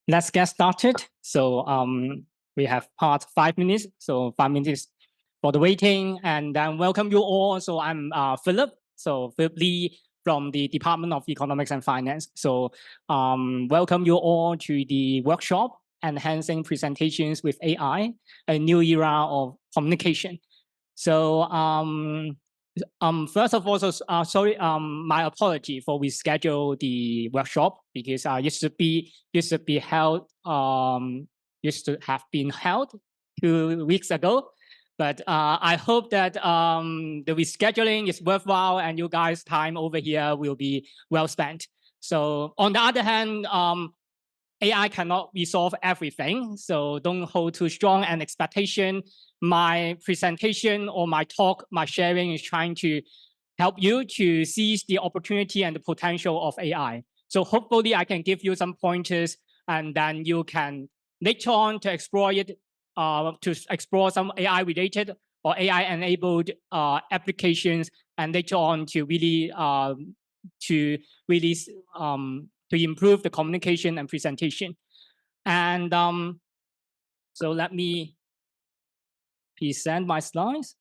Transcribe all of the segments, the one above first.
Let's get started. So we have part 5 minutes. So 5 minutes for the waiting, and then welcome you all. So I'm Philip. So Philip Lee from the Department of Economics and Finance. So welcome you all to the workshop, Enhancing Presentations with AI, a new era of communication. So first of all, sorry, my apology for reschedule the workshop because used to be held used to have been held 2 weeks ago, but I hope that the rescheduling is worthwhile and you guys' time over here will be well spent. So on the other hand, AI cannot resolve everything, so don't hold too strong an expectation. My presentation or my talk, my sharing is trying to help you to seize the opportunity and the potential of AI. So hopefully I can give you some pointers and then you can later on to explore it, to explore some AI related or AI enabled applications, and later on to really to improve the communication and presentation. And so let me present my slides.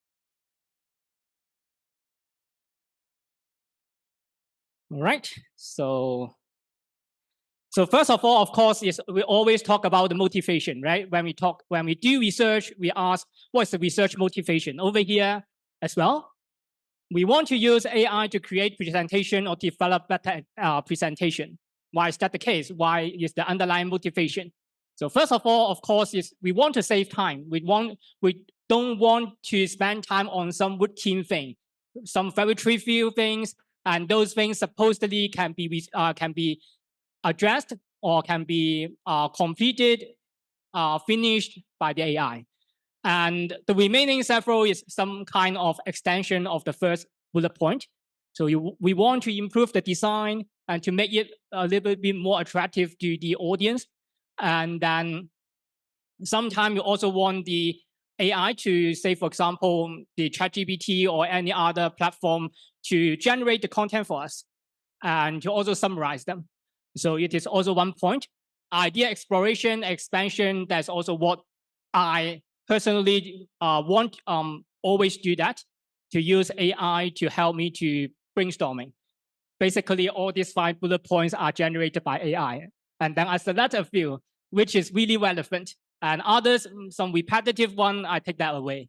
All right. So first of all, of course, is we always talk about the motivation, right? When we do research, we ask what's the research motivation over here as well. We want to use AI to create presentation or develop better presentation. Why is that the case? Why is the underlying motivation? So first of all, of course, is we want to save time. We don't want to spend time on some routine thing, some very trivial things, and those things supposedly can be addressed or can be completed, finished by the AI. And the remaining several is some kind of extension of the first bullet point. So we want to improve the design and to make it a little bit more attractive to the audience. And then sometimes you also want the AI to say, for example, the ChatGPT or any other platform to generate the content for us and to also summarize them. So it is also one point. Idea exploration, expansion, that's also what I personally want always do that, to use AI to help me to brainstorming. Basically, all these 5 bullet points are generated by AI. And then I select a few, which is really relevant. And others, some repetitive one, I take that away.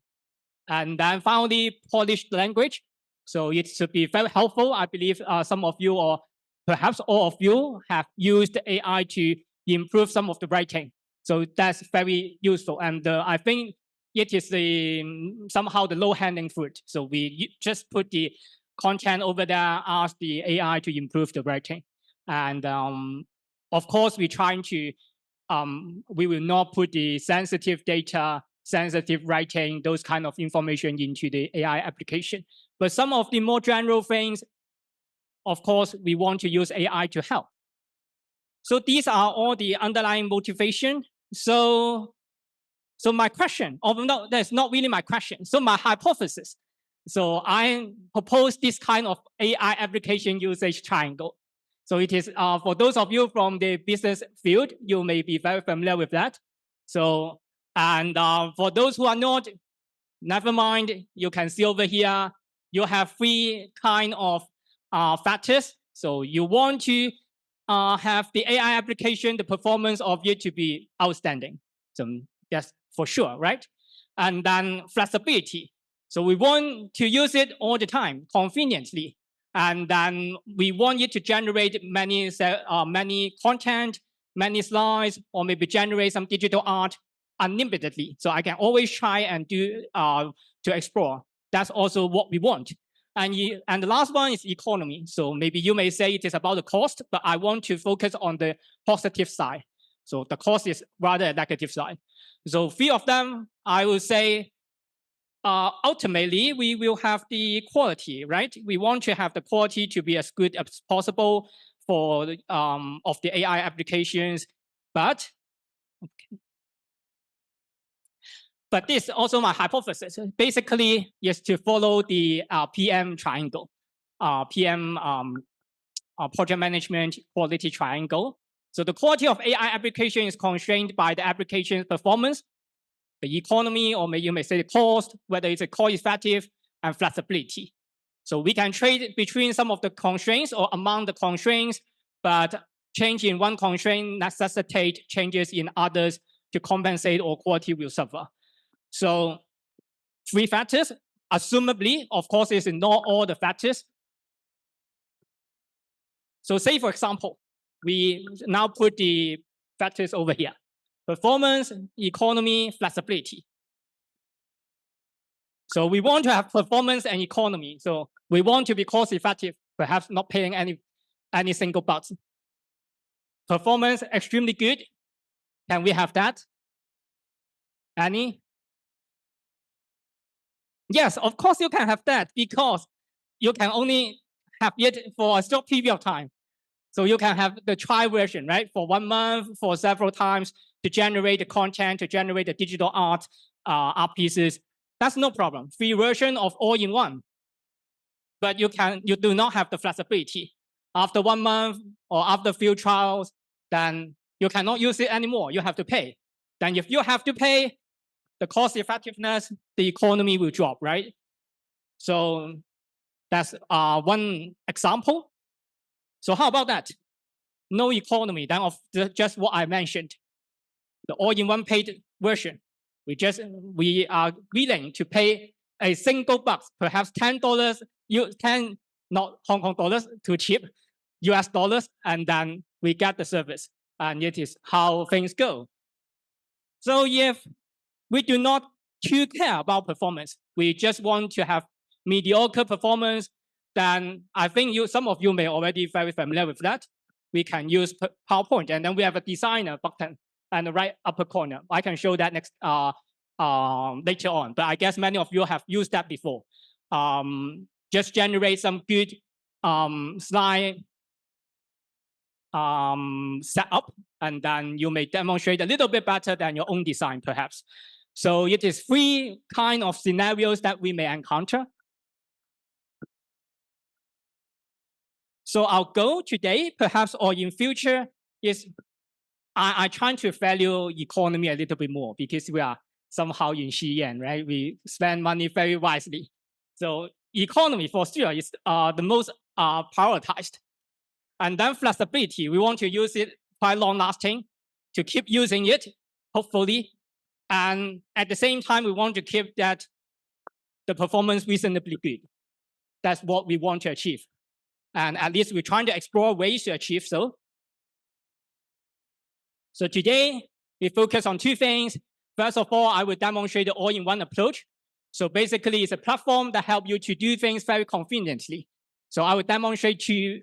And then finally, polished language. So it should be very helpful. I believe some of you or perhaps all of you have used AI to improve some of the writing. So that's very useful. And I think it is somehow the low-hanging fruit. So we just put the content over there, ask the AI to improve the writing. And of course, we're trying to, we will not put the sensitive data, sensitive writing, those kind of information into the AI application. But some of the more general things, of course, we want to use AI to help. So these are all the underlying motivation. So my question, although no, that's not really my question. So my hypothesis. So I propose this kind of AI application usage triangle. So it is for those of you from the business field, you may be very familiar with that. So and for those who are not, never mind. You can see over here, you have 3 kind of factors. So you want to have the AI application, the performance of it to be outstanding. So yes, for sure, right? And then flexibility. So we want to use it all the time, conveniently. And then we want it to generate many content, many slides, or maybe generate some digital art unlimitedly. So I can always try and do to explore. That's also what we want. And the last one is economy. So maybe you may say it is about the cost, but I want to focus on the positive side. So the cost is rather a negative side. So 3 of them, I will say, ultimately, we will have the quality, right? We want to have the quality to be as good as possible for of the AI applications, but this is also my hypothesis. Basically, is to follow the PM triangle, PM project management quality triangle. So the quality of AI application is constrained by the application performance, the economy, or you may say the cost, whether it's a cost effective, and flexibility. So we can trade between some of the constraints or among the constraints, but change in one constraint necessitate changes in others to compensate, or quality will suffer. So 3 factors, assumably, of course, is not all the factors. So say, for example, we now put the factors over here: performance, economy, flexibility. So we want to have performance and economy. So we want to be cost effective, perhaps not paying any single bucks. Performance extremely good. Can we have that? Any? Yes, of course you can have that, because you can only have it for a short period of time. So you can have the trial version, right? For 1 month, for several times, to generate the content, to generate the digital art pieces. That's no problem. Free version of all-in-one. But you do not have the flexibility. After 1 month or after a few trials, then you cannot use it anymore. You have to pay. Then if you have to pay, the cost effectiveness, the economy will drop, right? So that's one example. So how about that? No economy, then of just what I mentioned, the all-in-one paid version. We are willing to pay a single buck, perhaps $10, not Hong Kong dollars, too cheap, US dollars, and then we get the service. And it is how things go. So if we do not too care about performance, we just want to have mediocre performance, then I think some of you may already very familiar with that. We can use PowerPoint, and then we have a designer button in the right upper corner. I can show that next later on, but I guess many of you have used that before. Just generate some good slide setup, and then you may demonstrate a little bit better than your own design, perhaps. So it is 3 kind of scenarios that we may encounter. So our goal today, perhaps, or in future, is I try to value economy a little bit more, because we are somehow in Xi'an, right? We spend money very wisely. So economy for sure is the most prioritized. And then flexibility, we want to use it quite long lasting, to keep using it, hopefully. And at the same time, we want to keep that the performance reasonably good. That's what we want to achieve. And at least we're trying to explore ways to achieve so. So today, we focus on 2 things. First of all, I will demonstrate the all-in-one approach. So basically, it's a platform that helps you to do things very conveniently. So I will demonstrate 2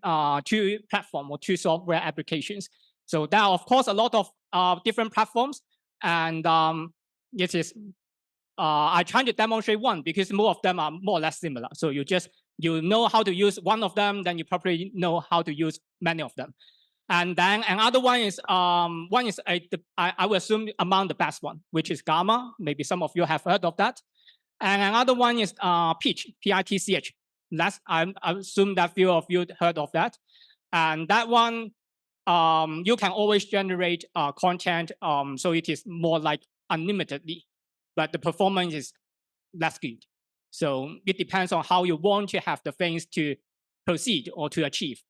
platforms or 2 software applications. So there are, of course, a lot of different platforms. And it is, I try to demonstrate one, because more of them are more or less similar. So you know how to use one of them, then you probably know how to use many of them. And then another one is I will assume among the best one, which is Gamma. Maybe some of you have heard of that. And another one is Pitch, P-I-T-C-H. I assume that few of you heard of that. And that one, you can always generate content. So it is more like unlimitedly, but the performance is less good. So it depends on how you want to have the things to proceed or to achieve.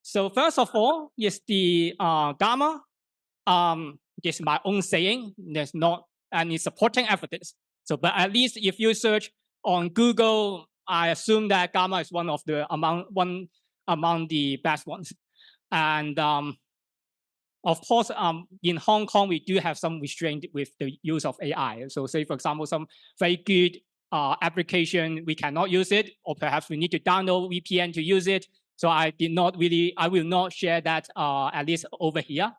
So first of all is the Gamma. This is my own saying. There's not any supporting evidence. So, but at least if you search on Google, I assume that Gamma is one among the best ones. And of course, in Hong Kong, we do have some restraint with the use of AI. So say, for example, some very good application, we cannot use it, or perhaps we need to download VPN to use it. So I will not share that at least over here.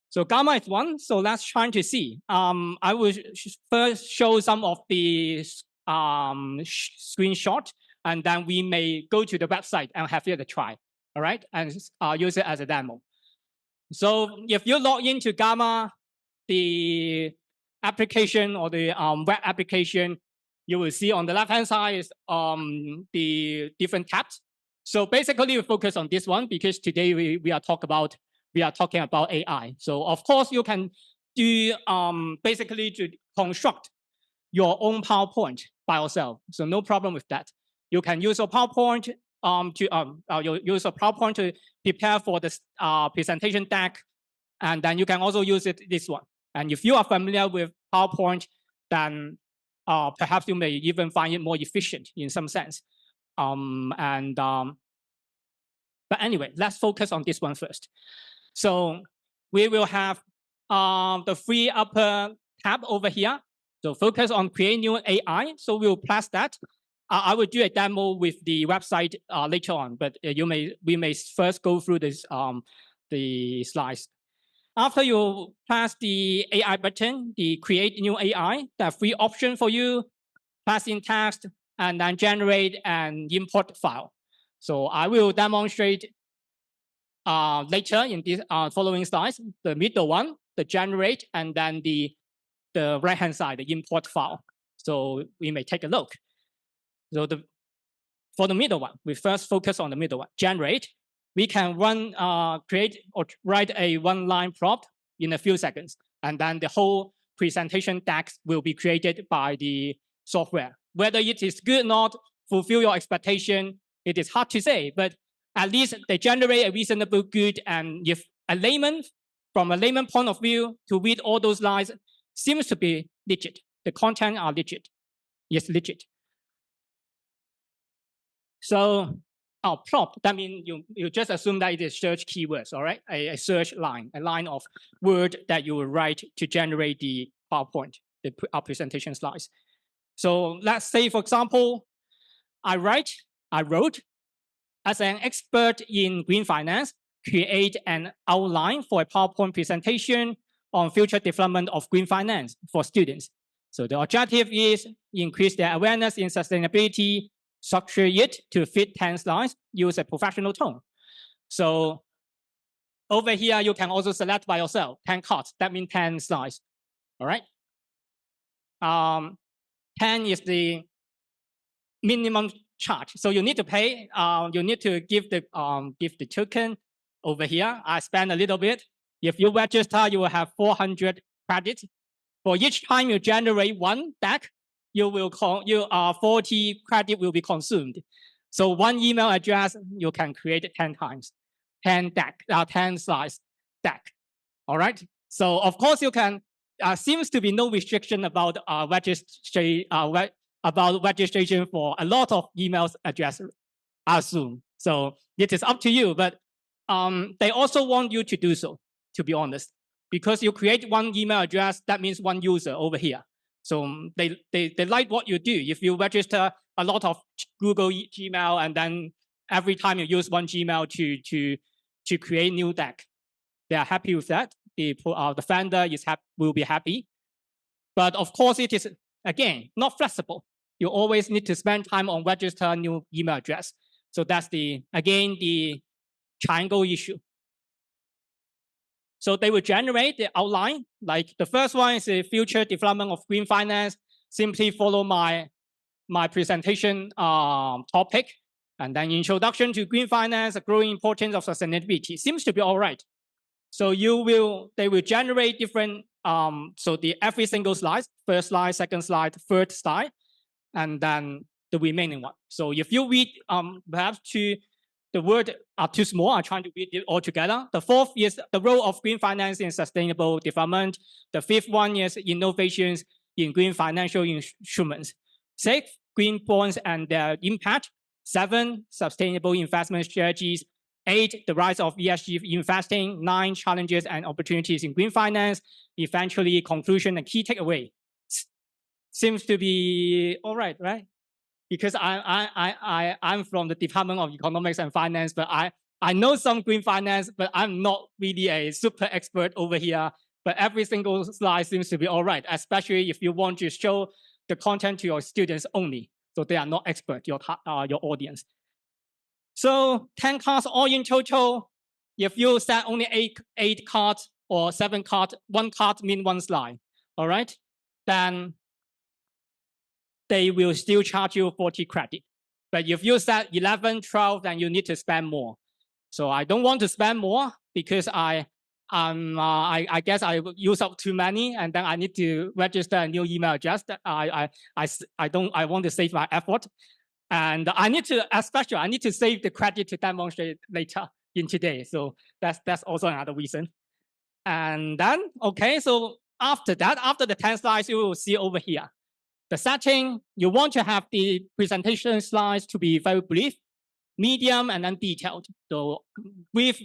So Gamma is one. So let's try to see. I will first show some of the screenshot, and then we may go to the website and have it a try. All right, and use it as a demo. So if you log into Gamma, the application or the web application, you will see on the left-hand side is the different tabs. So basically, we focus on this one because today we are talking about we are talking about AI. So of course you can do basically to construct your own PowerPoint by yourself. So no problem with that. You can use your PowerPoint you use a PowerPoint to prepare for the presentation deck, and then you can also use this one. And if you are familiar with PowerPoint, then perhaps you may even find it more efficient in some sense. But anyway, let's focus on this one first. So we will have the three upper tab over here. So focus on create new AI. So we'll press that. I will do a demo with the website later on, but we may first go through this the slides. After you press the AI button, the create new AI, there are three options for you: pass in text, and then generate and import file. So I will demonstrate later in these following slides, the middle one, the generate, and then the right-hand side, the import file. So we may take a look. So for the middle one, we first focus on the middle one, generate. We can create or write a one-line prompt in a few seconds, and then the whole presentation deck will be created by the software. Whether it is good or not, fulfill your expectation, it is hard to say, but at least they generate a reasonable good. And if from a layman point of view, to read all those lines seems to be legit. The content are legit. Yes, legit. So prompt, that means you just assume that it is search keywords, all right? A search line, a line of word that you will write to generate the PowerPoint, the presentation slides. So let's say, for example, I wrote, as an expert in green finance, create an outline for a PowerPoint presentation on future development of green finance for students. So the objective is increase their awareness in sustainability, structure it to fit 10 slides, use a professional tone. So over here, you can also select by yourself 10 cards. That means 10 slides. All right. 10 is the minimum charge. So you need to pay. You need to give the token over here. I spend a little bit. If you register, you will have 400 credits. For each time you generate one deck, you will 40 credit will be consumed. So one email address you can create 10 times, 10 slides deck. All right. So of course you can. Seems to be no restriction about registration for a lot of emails address, I assume. So it is up to you, but they also want you to do so, to be honest, because you create one email address, that means one user over here. So they like what you do. If you register a lot of Google Gmail and then every time you use one Gmail to create new deck, they are happy with that. The vendor will be happy. But of course, it is, again, not flexible. You always need to spend time on register a new email address. So that's the triangle issue. So they will generate the outline. Like the first one is the future development of green finance. Simply follow my presentation topic. And then introduction to green finance, the growing importance of sustainability. Seems to be all right. So they will generate different, so every single slide, first slide, second slide, third slide, and then the remaining one. So if you read perhaps the words are too small, I'm trying to read it all together. The fourth is the role of green finance in sustainable development. The fifth one is innovations in green financial instruments. Six, green bonds and their impact. 7, sustainable investment strategies. 8, the rise of ESG investing. 9, challenges and opportunities in green finance. Eventually, conclusion and key takeaway. Seems to be all right, right? Because I'm from the Department of Economics and Finance, but I know some green finance, but I'm not really a super expert over here. But every single slide seems to be all right, especially if you want to show the content to your students only. So they are not expert, your audience. So 10 cards all in total. If you set only 8 cards or 7 cards, 1 card means 1 slide. All right, then they will still charge you 40 credit. But if you set 11, 12, then you need to spend more. So I don't want to spend more. because I guess I use up too many, and then I need to register a new email address. That I want to save my effort, and I need to save the credit to demonstrate later in today. So that's also another reason. And then okay, so after that, after the 10 slides, you will see over here the setting. You want to have the presentation slides to be very brief, medium, and then detailed. So brief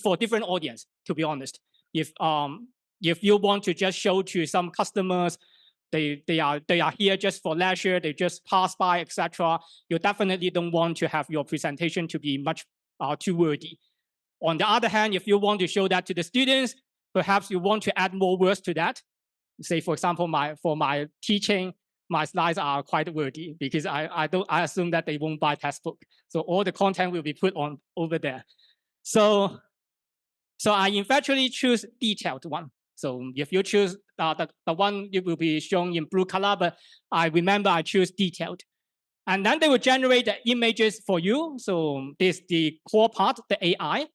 for different audience, to be honest. If you want to just show to some customers, they are here just for leisure, they just pass by, etc. You definitely don't want to have your presentation to be much too wordy. On the other hand, if you want to show that to the students, perhaps you want to add more words to that. Say, for example, for my teaching, my slides are quite wordy because I assume that they won't buy textbook. So all the content will be put on over there. So I eventually choose detailed one. So if you choose the one, it will be shown in blue color, but I remember I choose detailed. And then they will generate the images for you. So this is the core part, the AI.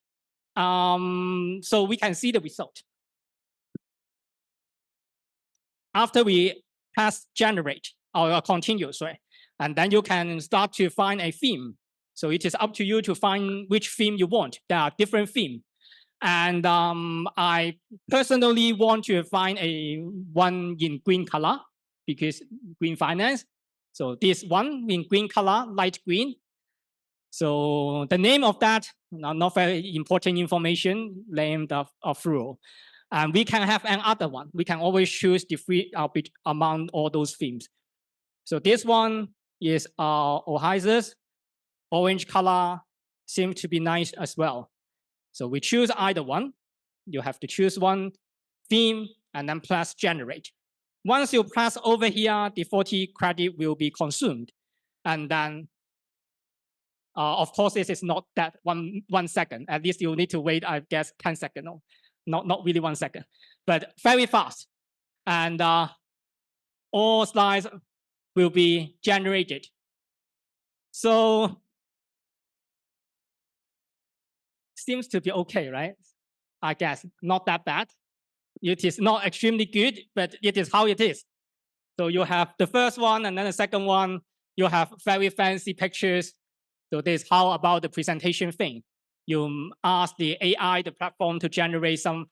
So we can see the result. After we press generate or continue, sorry, and then you can start to find a theme. So it is up to you to find which theme you want. There are different themes. And I personally want to find one in green color because green finance. So this one in green color, light green. So the name of that, not very important information, named through. And we can have another one. We can always choose the free among all those themes. So this one is Oasis, orange color, seems to be nice as well. So we choose either one. You have to choose one theme and then press generate. Once you press over here, the 40 credit will be consumed. And then, of course, this is not that 1 second. At least you'll need to wait, I guess, 10 seconds. No, not really 1 second, but very fast. And all slides will be generated. So seems to be okay, right? I guess not that bad. It is not extremely good, but it is how it is. So you have the first one and then the second one, you have very fancy pictures. So this is how about the presentation thing. You ask the AI, the platform, to generate some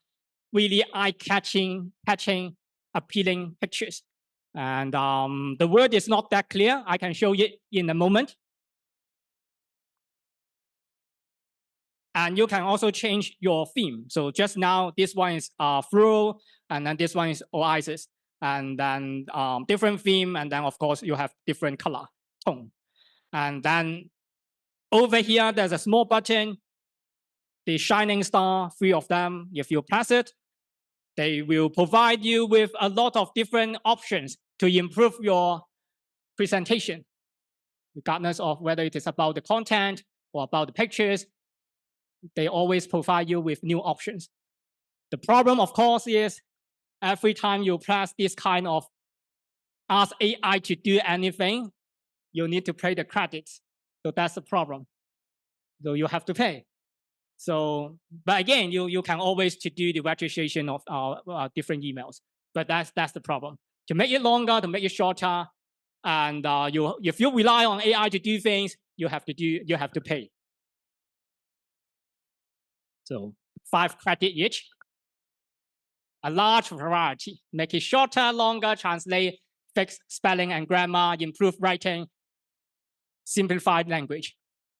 really eye-catching, appealing pictures. And the word is not that clear. I can show you in a moment. And you can also change your theme. So just now, this one is fluoro, and then this one is oasis. And then different theme, and then of course you have different color tone. And then over here, there's a small button, the shining star, 3 of them. If you press it, they will provide you with a lot of different options to improve your presentation, regardless of whether it is about the content or about the pictures. They always provide you with new options. The problem, of course, is every time you press this kind of ask AI to do anything, you need to pay the credits. So that's the problem. So you have to pay. So, but again, you can always to do the registration of different emails. But that's the problem. To make it longer, to make it shorter, and if you rely on AI to do things, you have to pay. So 5 credit each. A large variety. Make it shorter, longer, translate, fix spelling and grammar, improve writing, simplified language.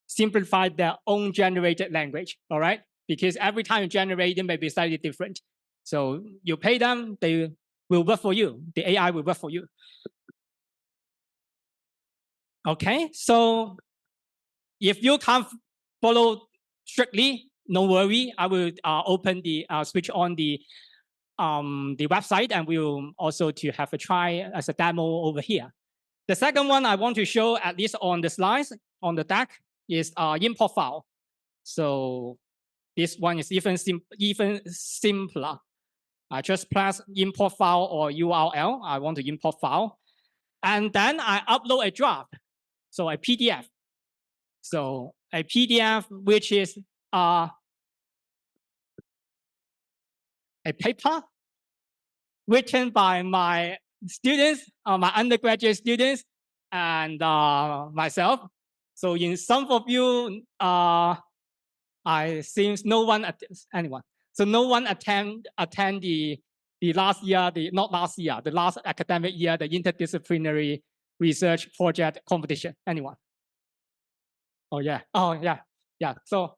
Simplify their own generated language, all right? Because every time you generate, it may be slightly different. So you pay them, they will work for you. The AI will work for you. Okay, so if you can't follow strictly, no worry. I will switch on the website, and we'll also to have a try as a demo over here. The second one I want to show, at least on the slides, on the deck, is import file. So this one is even simpler. I just press import file or URL. I want to import file. And then I upload a draft, so a PDF. So a PDF, which is a paper written by my students, my undergraduate students, and myself. So in some of you, I seems no one anyone. So no one attend the last year, not last year, the last academic year, the interdisciplinary research project competition. Anyone? Oh yeah. Oh yeah. Yeah. So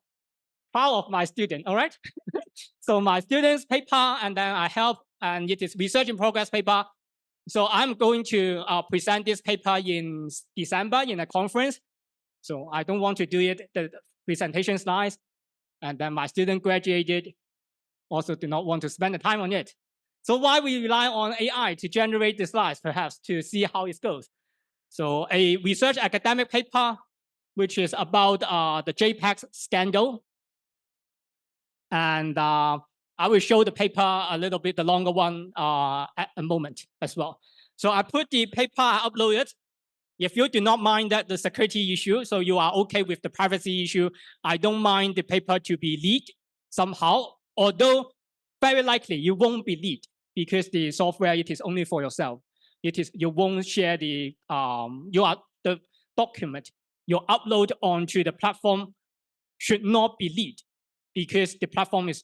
proud of my student. All right. So my students' paper, and then I help, and it is research in progress paper. So I'm going to present this paper in December in a conference. So I don't want to do it the presentation slides, and then my student graduated. Also, do not want to spend the time on it. So why we rely on AI to generate the slides, perhaps to see how it goes. So a research academic paper, which is about the JPEG scandal. And I will show the paper a little bit, the longer one at a moment as well. So I put the paper, I upload it. If you do not mind that the security issue, so you are okay with the privacy issue, I don't mind the paper to be leaked somehow, although very likely you won't be leaked because the software, it is only for yourself. It is, you won't share the document you upload onto the platform should not be leaked because the platform is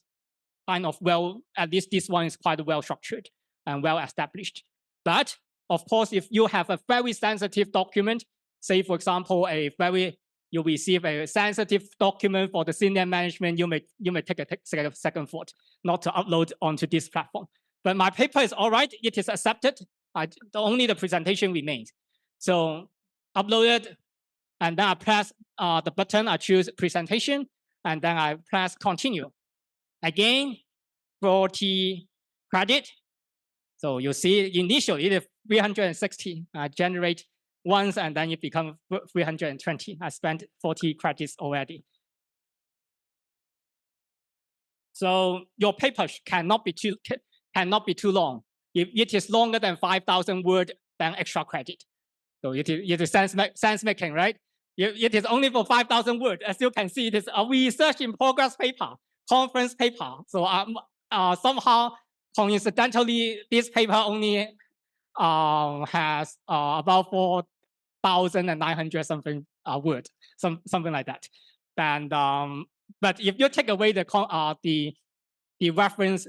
kind of well, at least this one is quite well structured and well established. But of course, if you have a very sensitive document, say for example, you receive a sensitive document for the senior management, you may take a second thought not to upload onto this platform. But my paper is all right, it is accepted. Only the presentation remains. So upload it, and then I press the button, I choose presentation, and then I press continue. Again, 40 credit. So you see initially it is 360 generate once, and then it becomes 320. I spent 40 credits already. So your paper cannot be too long. If it is longer than 5,000 words, then extra credit. So it is sense making, right? It is only for 5,000 words. As you can see, it is a research in progress paper, conference paper. So somehow, coincidentally, this paper only has about 4,900 something words, something like that. And but if you take away the reference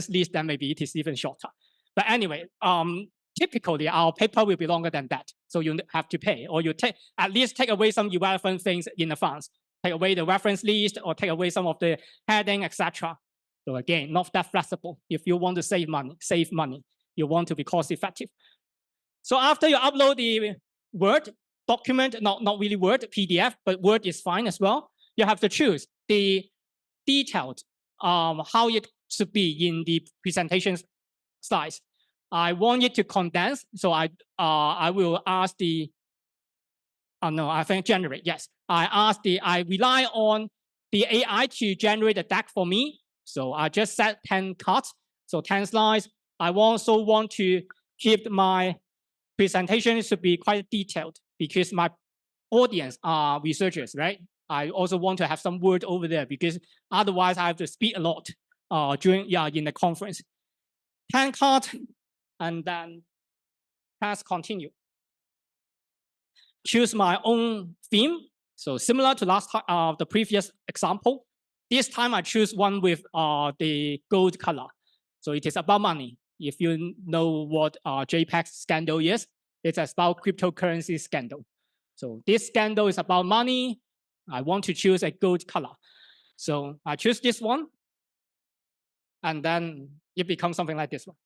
list, then maybe it is even shorter. But anyway, typically our paper will be longer than that. So you have to pay, or you at least take away some irrelevant things in advance. Take away the reference list, or take away some of the heading, etc. So again, not that flexible. If you want to save money, you want to be cost effective. So after you upload the Word document, not really Word, PDF, but Word is fine as well. You have to choose the detailed how it should be in the presentation slides. I want it to condense, so I will ask the no, I think generate. Yes, I rely on the AI to generate the deck for me. So I just set 10 cards, so 10 slides. I also want to keep my presentation should be quite detailed because my audience are researchers, right? I also want to have some word over there because otherwise I have to speak a lot in the conference. 10 cards, and then press continue. Choose my own theme. So similar to the previous example. This time I choose one with the gold color. So it is about money. If you know what JPEG scandal is, it's about cryptocurrency scandal. So this scandal is about money. I want to choose a gold color. So I choose this one. And then it becomes something like this one.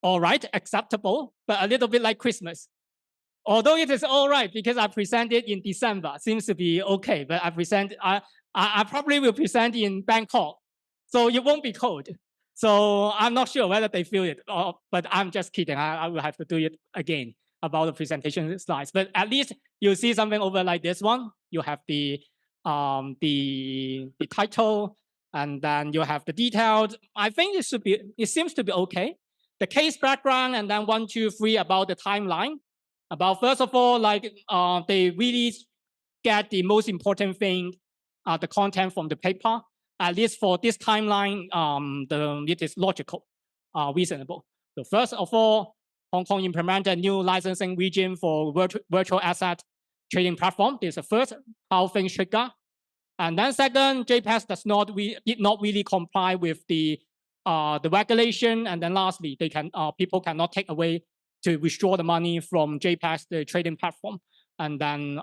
All right, acceptable, but a little bit like Christmas. Although it is all right because I presented in December, seems to be okay. But I probably will present in Bangkok, so it won't be cold. So I'm not sure whether they feel it, but I'm just kidding. I will have to do it again about the presentation slides. But at least you see something over like this one. You have the title, and then you have the details. I think it seems to be okay. The case background, and then 1, 2, 3 about the timeline. About first of all, like they really get the most important thing the content from the paper. At least for this timeline, it is logical, reasonable. So first of all, Hong Kong implemented a new licensing regime for virtual asset trading platform. This is the first how things trigger. And then second, JPEX did not really comply with the regulation. And then lastly, people cannot take away to withdraw the money from JPEX, the trading platform, and then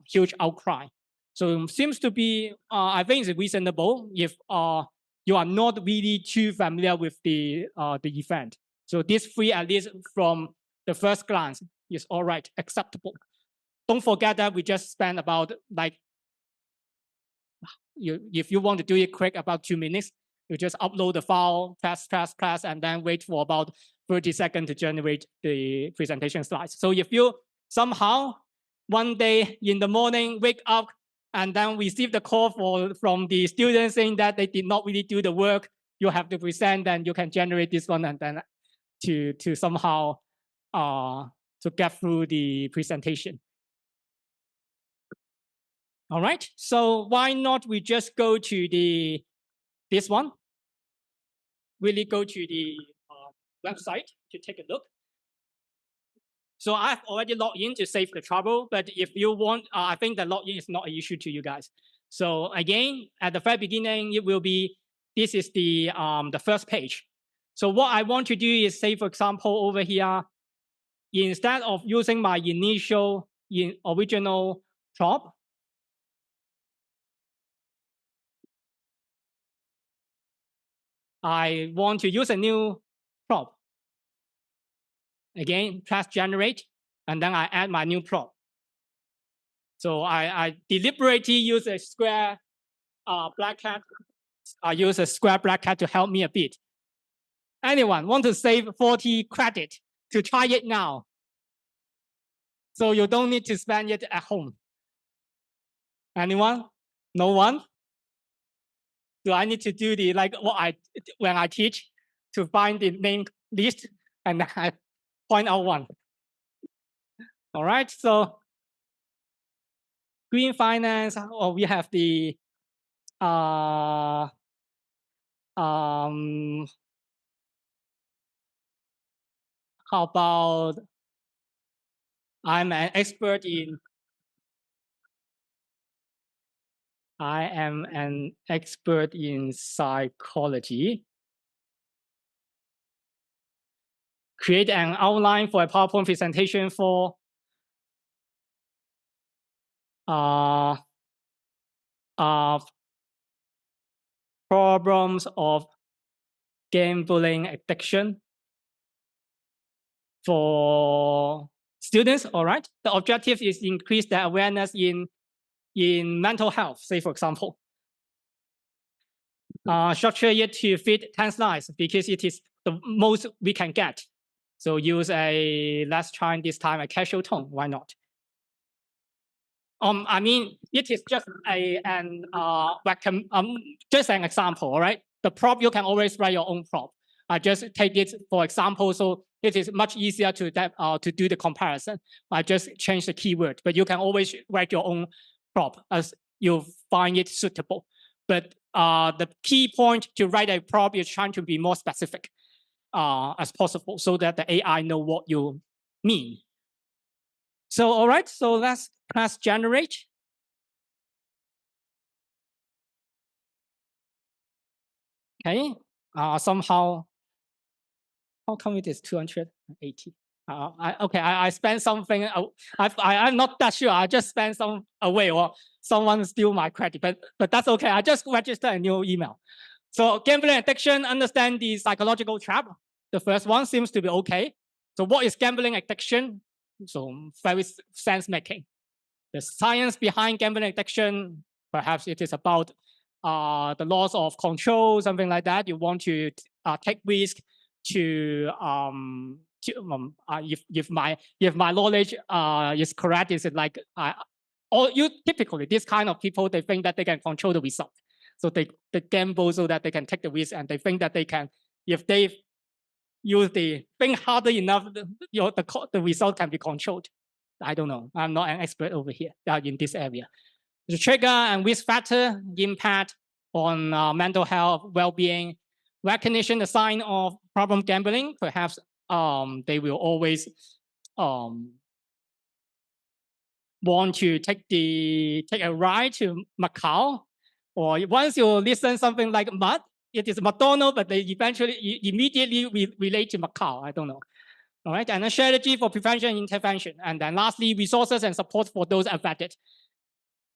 huge outcry. So it seems to be, I think it's reasonable if you are not really too familiar with the event. So this three, at least from the first glance, is all right, acceptable. Don't forget that we just spent about like, if you want to do it quick, about 2 minutes, you just upload the file, press, and then wait for about 30 seconds to generate the presentation slides. So if you somehow one day in the morning wake up and then receive the call from the students saying that they did not really do the work you have to present, then you can generate this one and then to somehow to get through the presentation. All right, so why not we just go to this one, really go to the website to take a look. So I've already logged in to save the trouble, but if you want, I think the login is not an issue to you guys. So again, at the very beginning, it will be, this is the first page. So what I want to do is say, for example, over here, instead of using my original prop, I want to use a new prop. Again, press generate, and then I add my new prop. So I deliberately use a square black cat. I use a square black cat to help me a bit. Anyone want to save 40 credit to try it now? So you don't need to spend it at home. Anyone? No one? Do I need to do the like when I teach to find the name list and I point out one? All right, so green finance, or we have the how about I am an expert in psychology. Create an outline for a PowerPoint presentation for problems of gambling addiction for students. All right, the objective is increase their awareness in mental health, say for example. Structure it to fit 10 slides because it is the most we can get. So use let's try this time a casual tone. Why not? I mean, it is just just an example, all right? The prop, you can always write your own prop. I just take it for example, so it is much easier to do the comparison. I just change the keyword, but you can always write your own prop as you find it suitable. But the key point to write a prop is trying to be more specific as possible so that the AI know what you mean. So, all right, so let's press generate. Okay, somehow, how come it is 280? I spent something, I'm not that sure, I just spent some away or someone steal my credit, but that's okay, I just registered a new email. So gambling addiction, understand the psychological trap. The first one seems to be okay. So what is gambling addiction? So very sense making. The science behind gambling addiction, perhaps it is about the loss of control, something like that. You want to take risk if my knowledge is correct, is it like typically this kind of people, they think that they can control the result. So they gamble so that they can take the risk, and they think that they can, if they use the think harder enough, the result can be controlled. I don't know. I'm not an expert over here in this area. The trigger and risk factor impact on mental health, well-being, recognition, the sign of problem gambling. Perhaps they will always want to take a ride to Macau, or once you listen something like Mud, it is McDonald's, but they eventually immediately relate to Macau. I don't know. All right, and a strategy for prevention and intervention, and then lastly, resources and support for those affected.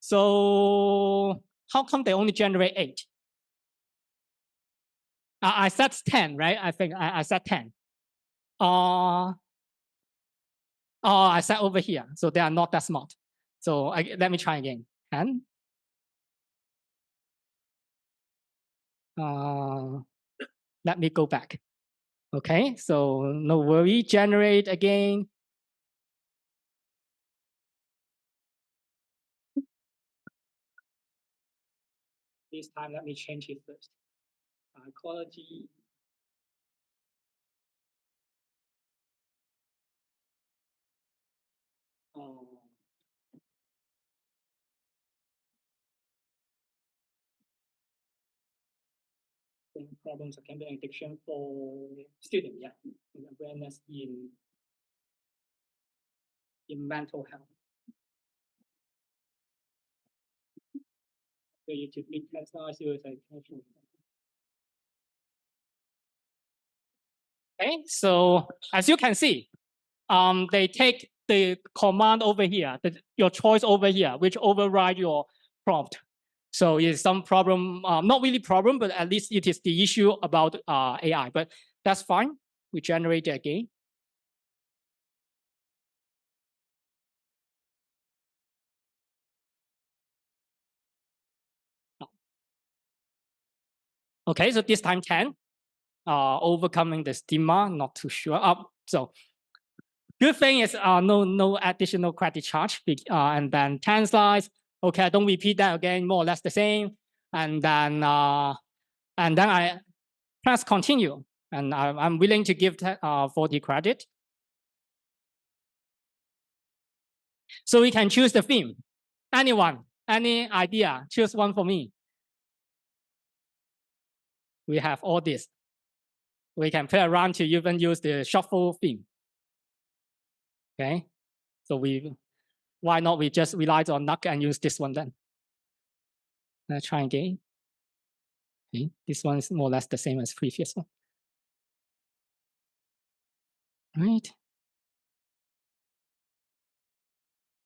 So how come they only generate 8? I said 10, right? I think I said 10. I said over here, so they are not that smart. So let me try again. 10. Let me go back. Okay, so no worry, generate again. This time, let me change it first. Quality. Problems of gambling addiction for students, yeah, awareness in mental health. So you to meet suicide. Okay, so as you can see, they take the command over here, your choice over here, which override your prompt. So it's some problem, not really problem, but at least it is the issue about AI. But that's fine. We generate it again. Okay, so this time 10. Overcoming the stigma, not too sure. So good thing is no additional credit charge. And then 10 slides. Okay, I don't repeat that again, more or less the same. And then I press continue. And I'm willing to give 40 credit. So we can choose the theme. Anyone, any idea? Choose one for me. We have all this. We can play around to even use the shuffle theme. Okay, so why not we just rely on luck and use this one then? Let's try again. Okay, this one is more or less the same as previous one. Right.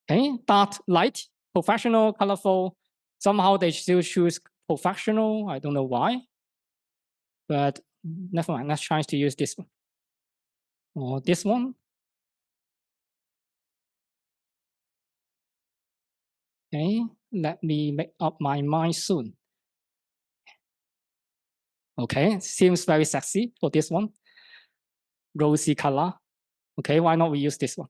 Okay, dark, light, professional, colorful. Somehow they still choose professional. I don't know why. But never mind. Let's try to use this one. Or this one. Okay, let me make up my mind soon. Okay, seems very sexy for this one. Rosy color. Okay, why not we use this one?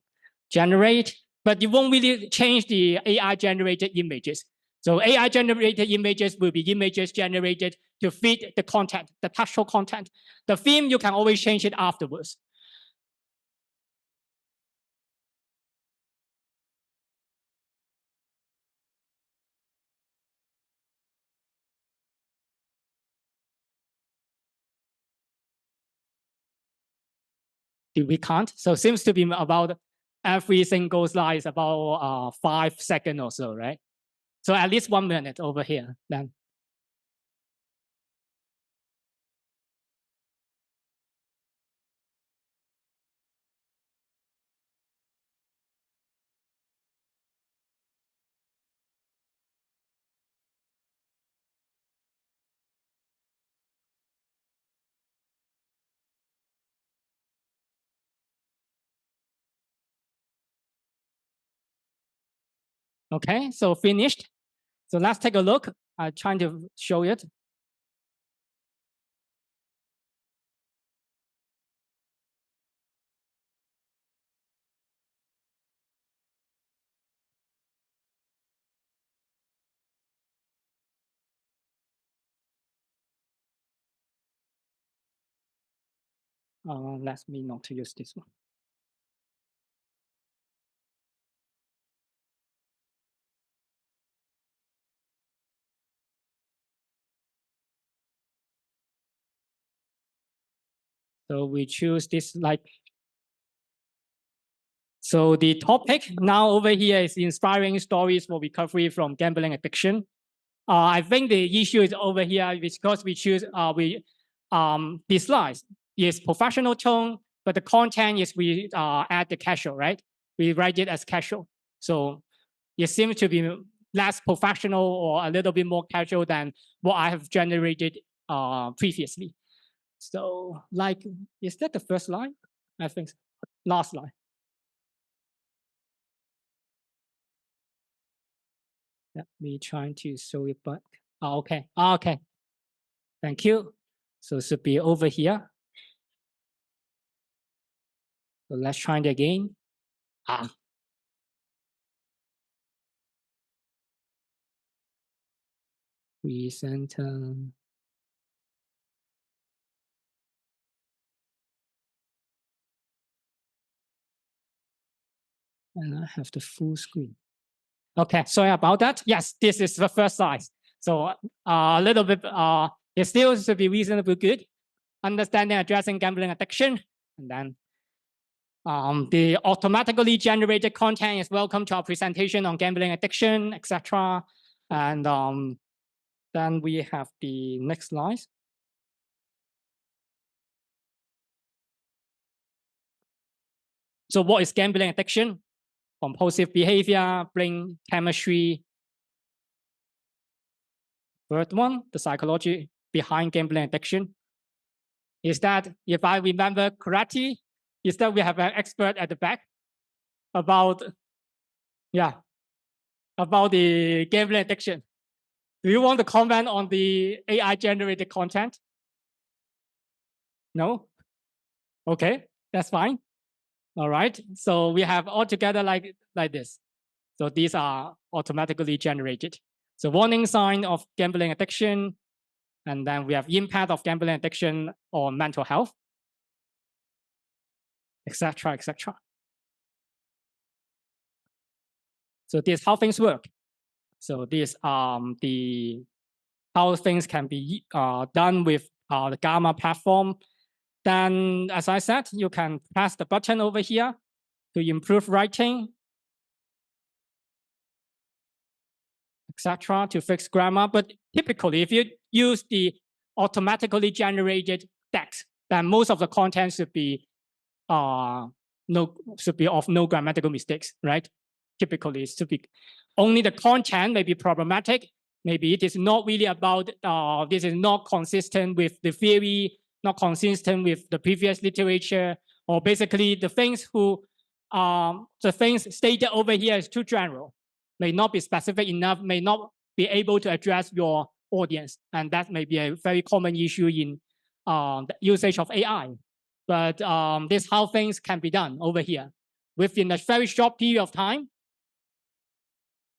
Generate, but you won't really change the AI generated images. So AI generated images will be images generated to fit the content, the textual content. The theme, you can always change it afterwards. We can't. So it seems to be about every single slide is about 5 seconds or so, right? So at least 1 minute over here then. Okay, so finished. So let's take a look. I'm trying to show it. Let me not to use this one. So we choose this like. So the topic now over here is inspiring stories for recovery from gambling addiction. I think the issue is over here because we choose the slides is professional tone, but the content is we add the casual, right? We write it as casual. So it seems to be less professional or a little bit more casual than what I have generated previously. So like, is that the first line? I think so. Last line. Let me try to show it back. Oh, okay. Oh, okay. Thank you. So it should be over here. So let's try it again. Recent. And I have the full screen. Okay, sorry about that. Yes, this is the first size. So a little bit, it still should be reasonably good. Understanding addressing gambling addiction. And then the automatically generated content is welcome to our presentation on gambling addiction, etc. And then we have the next slide. So what is gambling addiction? Compulsive behavior, brain chemistry. Third one, the psychology behind gambling addiction. Is that, if I remember correctly, is that we have an expert at the back about, about the gambling addiction. Do you want to comment on the AI generated content? No? Okay, that's fine. All right, so we have all together like this. So these are automatically generated. So warning sign of gambling addiction, and then we have impact of gambling addiction on mental health, etc., etc. So this is how things work. So this the how things can be done with the Gamma platform. Then, as I said, you can press the button over here to improve writing, etc., to fix grammar. But typically, if you use the automatically generated text, then most of the content should be of no grammatical mistakes, right? Typically, it should be only the content may be problematic. Maybe it is not really about this is not consistent with the theory, not consistent with the previous literature, or basically the things stated over here is too general, may not be specific enough, may not be able to address your audience, and that may be a very common issue in the usage of AI. But this is how things can be done over here. Within a very short period of time,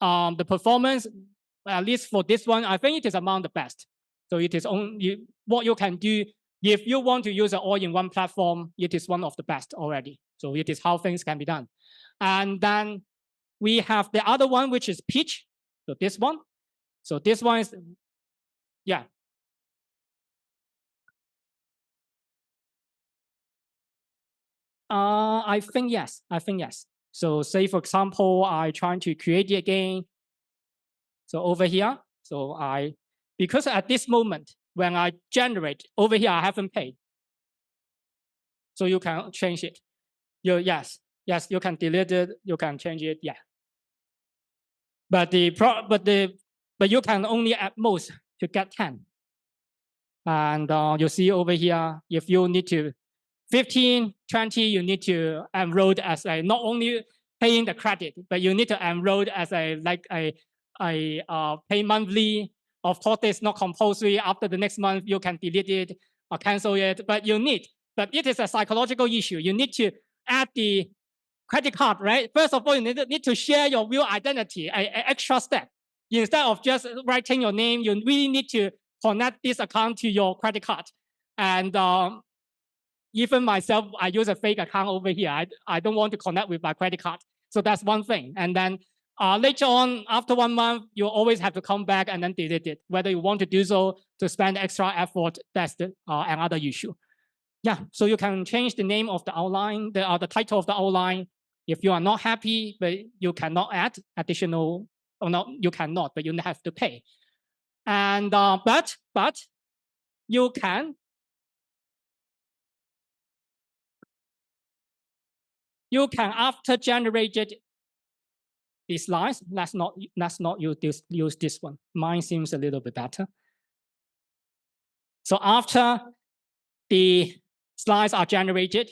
the performance, at least for this one, I think it is among the best. So it is only what you can do. If you want to use an all-in-one platform, it is one of the best already. So it is how things can be done. And then we have the other one, which is pitch. So this one. So this one is, yeah. I think yes. I think yes. So say, for example, I trying to create it again. So over here, so because at this moment, when I generate, over here, I haven't paid. So you can change it. Yes, you can delete it, you can change it, yeah. But you can only at most to get 10. And you see over here, if you need to 15, 20, you need to enroll as a not only paying the credit, but you need to enroll as a pay monthly. Of course, it's not compulsory. After the next month, you can delete it or cancel it. But it is a psychological issue. You need to add the credit card, right? First of all, you need to share your real identity, an extra step. Instead of just writing your name, you really need to connect this account to your credit card. And even myself, I use a fake account over here. I don't want to connect with my credit card. So that's one thing. And then later on, after 1 month, you always have to come back and then delete it. Whether you want to do so to spend extra effort, that's another issue. yeah, so you can change the name of the outline, the title of the outline. If you are not happy, but you cannot add additional, or not, you cannot, but you have to pay. And but you can after generated these lines. Let's not use this one. Mine seems a little bit better. So after the slides are generated,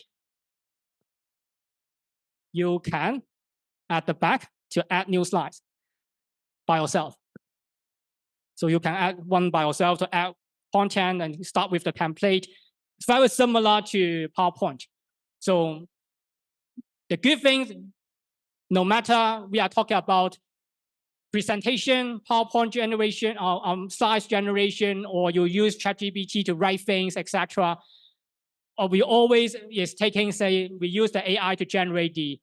you can at the back to add new slides by yourself. So you can add one by yourself to add content and start with the template. It's very similar to PowerPoint. So the good thing, no matter we are talking about presentation, PowerPoint generation, or slides generation, or you use ChatGPT to write things, etc. Or we always is taking, say, we use the AI to generate the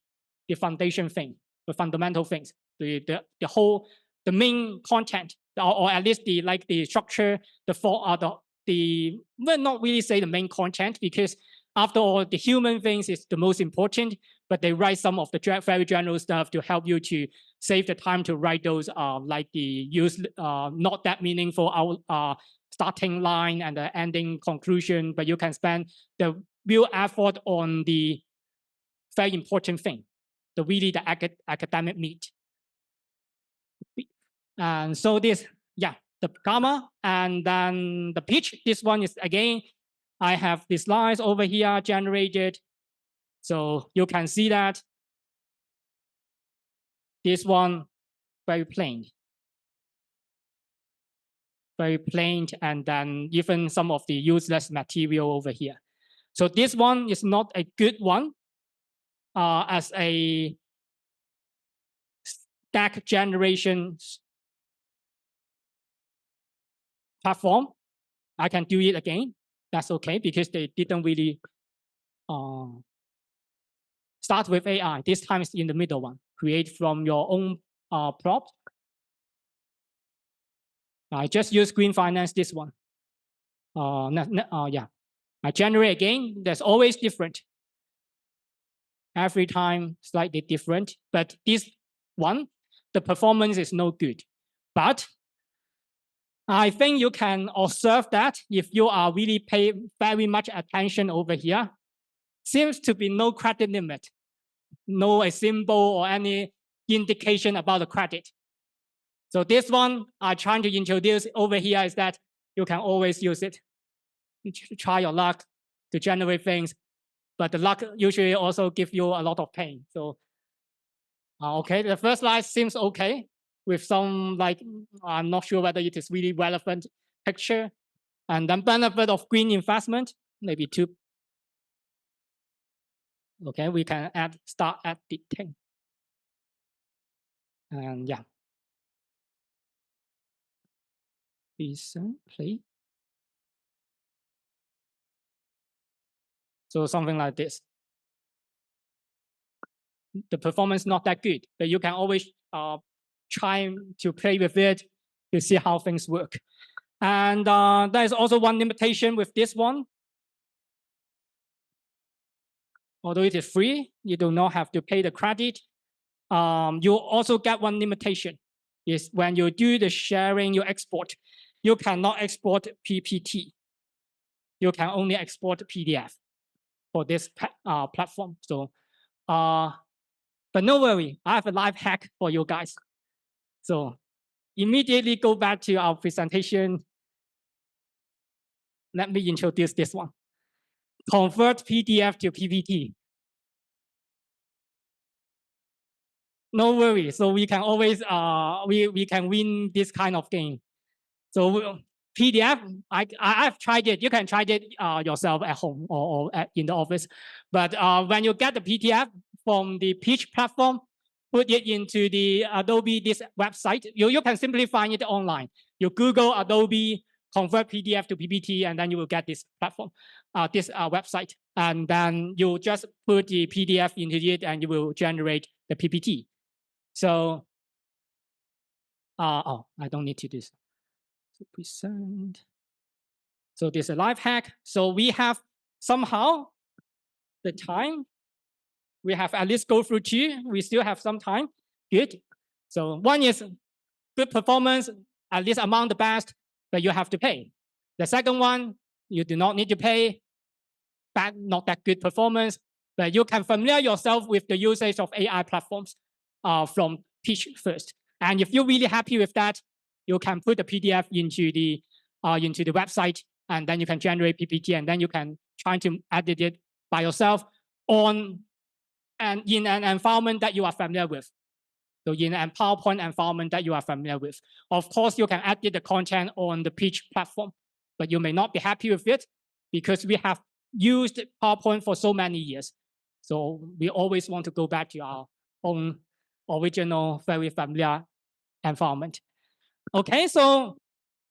foundation thing, the fundamental things, the whole, the main content, or at least the structure, well, not really say the main content, because after all, the human things is the most important, but they write some of the very general stuff to help you to save the time to write those like the use not that meaningful starting line and the ending conclusion, but you can spend the real effort on the very important thing, the academic meat. And so this, yeah, the gamma, and then the pitch. This one is again, I have the slides over here generated. So you can see that this one very plain. Very plain, and then even some of the useless material over here. So this one is not a good one as a stack generation platform. I can do it again. That's okay, because they didn't really start with AI. This time it's in the middle one. Create from your own prop. I just use Green Finance, this one. Yeah. I generate again. There's always different. Every time slightly different. But this one, the performance is no good. But I think you can observe that if you are really paying very much attention over here, seems to be no credit limit, no a symbol or any indication about the credit. So this one I'm trying to introduce over here is that you can always use it. You try your luck to generate things, but the luck usually also gives you a lot of pain. So, okay, the first slide seems okay with some, like, I'm not sure whether it is really relevant picture. And then benefit of green investment, maybe two. Okay, we can start editing. And yeah. Listen, play. So something like this. The performance not that good, but you can always try to play with it to see how things work. And there is also one limitation with this one. Although it is free, you do not have to pay the credit. You also get one limitation, is when you do the sharing, you export, you cannot export PPT. You can only export PDF for this platform. So, but no worry, I have a live hack for you guys. So immediately go back to our presentation. Let me introduce this one. Convert PDF to PPT. No worry. So we can always we can win this kind of game. So PDF, I've tried it. You can try it yourself at home or in the office. But when you get the PDF from the Pitch platform, put it into the Adobe this website. You can simply find it online. You Google Adobe convert PDF to PPT, and then you will get this platform, this website. And then you just put the PDF into it, and you will generate the PPT. So, oh, I don't need to do this. So present. So this is a live hack. So we have somehow the time we have at least go through two. We still have some time. Good. So one is good performance, at least among the best, but you have to pay. The second one, you do not need to pay, bad, not that good performance, but you can familiar yourself with the usage of AI platforms from Pitch first. And if you're really happy with that, you can put the PDF into the website, and then you can generate PPT, and then you can try to edit it by yourself on and in an environment that you are familiar with. So in a PowerPoint environment that you are familiar with. Of course, you can edit the content on the Pitch platform, but you may not be happy with it because we have used PowerPoint for so many years. So we always want to go back to our own original, very familiar environment. Okay, so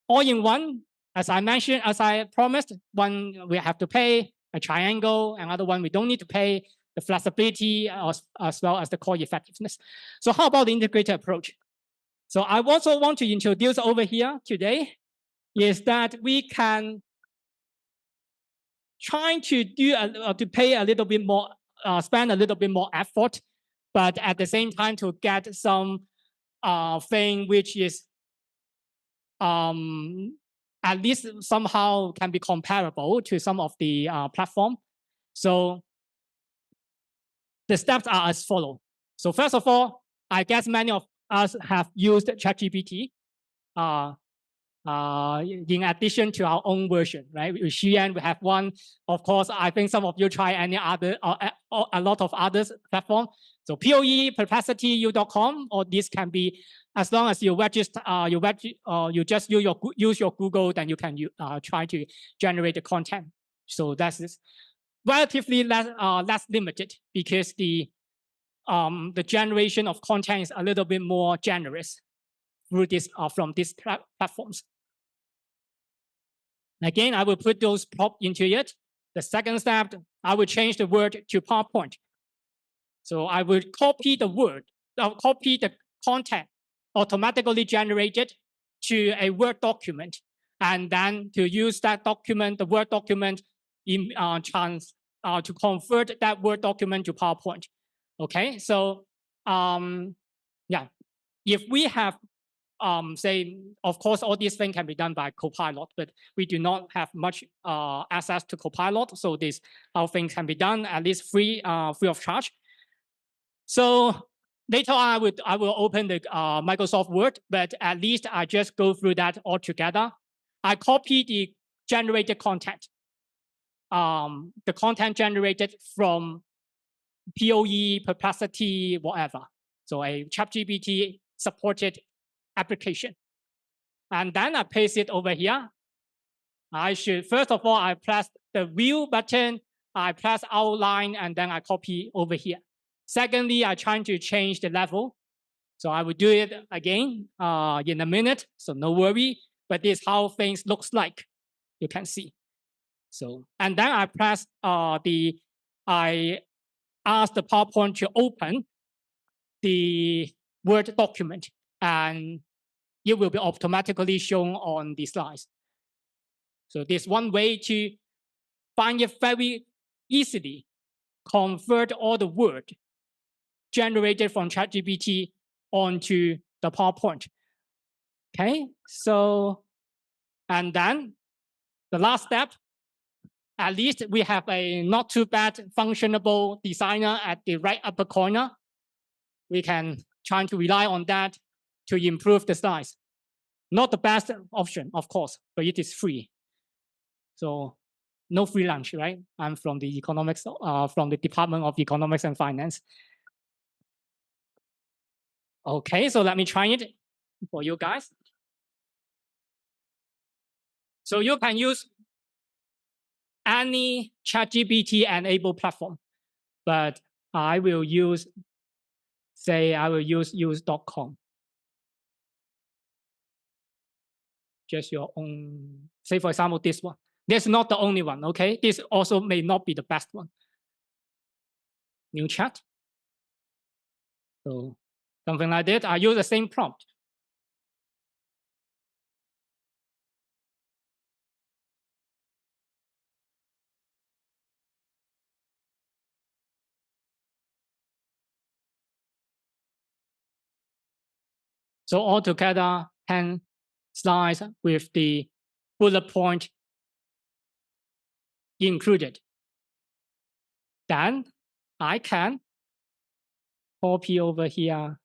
all in one, as I mentioned, as I promised, one we have to pay, a triangle, another one we don't need to pay, the flexibility as well as the core effectiveness. So how about the integrated approach? So I also want to introduce over here today is that we can try to do to pay a little bit more, spend a little bit more effort, but at the same time to get some thing which is at least somehow can be comparable to some of the platform. So the steps are as follow. So first of all, I guess many of us have used ChatGPT in addition to our own version, right? With Xian, we have one. Of course, I think some of you try any other, a lot of others platform. So POE, Perplexity, U.com, or this can be, as long as you register, you just use your Google, then you can try to generate the content. So that's relatively less limited because the generation of content is a little bit more generous through this from these platforms. Again, I will put those props into it. The second step, I will change the word to PowerPoint. So I will copy the word, copy the content automatically generated to a Word document, and then to use that document, the Word document, in to convert that Word document to PowerPoint. Okay, so yeah, if we have say, of course, all these things can be done by Copilot, but we do not have much access to Copilot, so this how things can be done at least free of charge. So later on, I will open the Microsoft Word, but at least I just go through that all together. I copy the generated content, the content generated from POE, Perplexity, whatever. So a ChatGPT supported application. And then I paste it over here. I should, first of all, I press the view button, I press outline, and then I copy over here. Secondly, I try to change the level. So I will do it again in a minute, so no worry. But this is how things looks like, you can see. So, and then I press I ask the PowerPoint to open the Word document, and it will be automatically shown on the slides. So there's one way to find it very easily, convert all the word generated from ChatGPT onto the PowerPoint. Okay, so, and then the last step, at least we have a not too bad functionable designer at the right upper corner. We can try to rely on that to improve the slides. Not the best option, of course, but it is free. So no free lunch, right? I'm from the economics, from the Department of Economics and Finance. Okay, so let me try it for you guys. So you can use any ChatGPT enabled platform, but I will use, say, I will use use.com. Just your own, say, for example, this one. This is not the only one, okay? This also may not be the best one. New chat. So something like that. I use the same prompt. So altogether 10 slides with the bullet point included. Then I can copy over here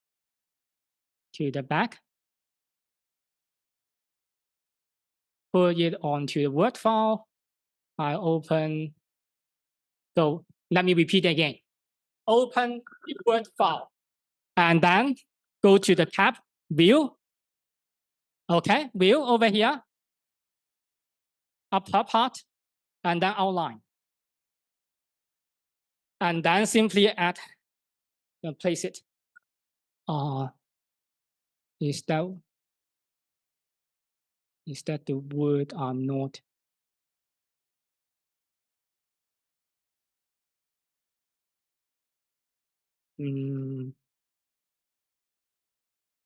to the back, put it onto the Word file. I open, so let me repeat again. Open the Word file and then go to the tab, View. Okay, View over here, upper part, and then Outline. And then simply add, place it. Is that the word are not?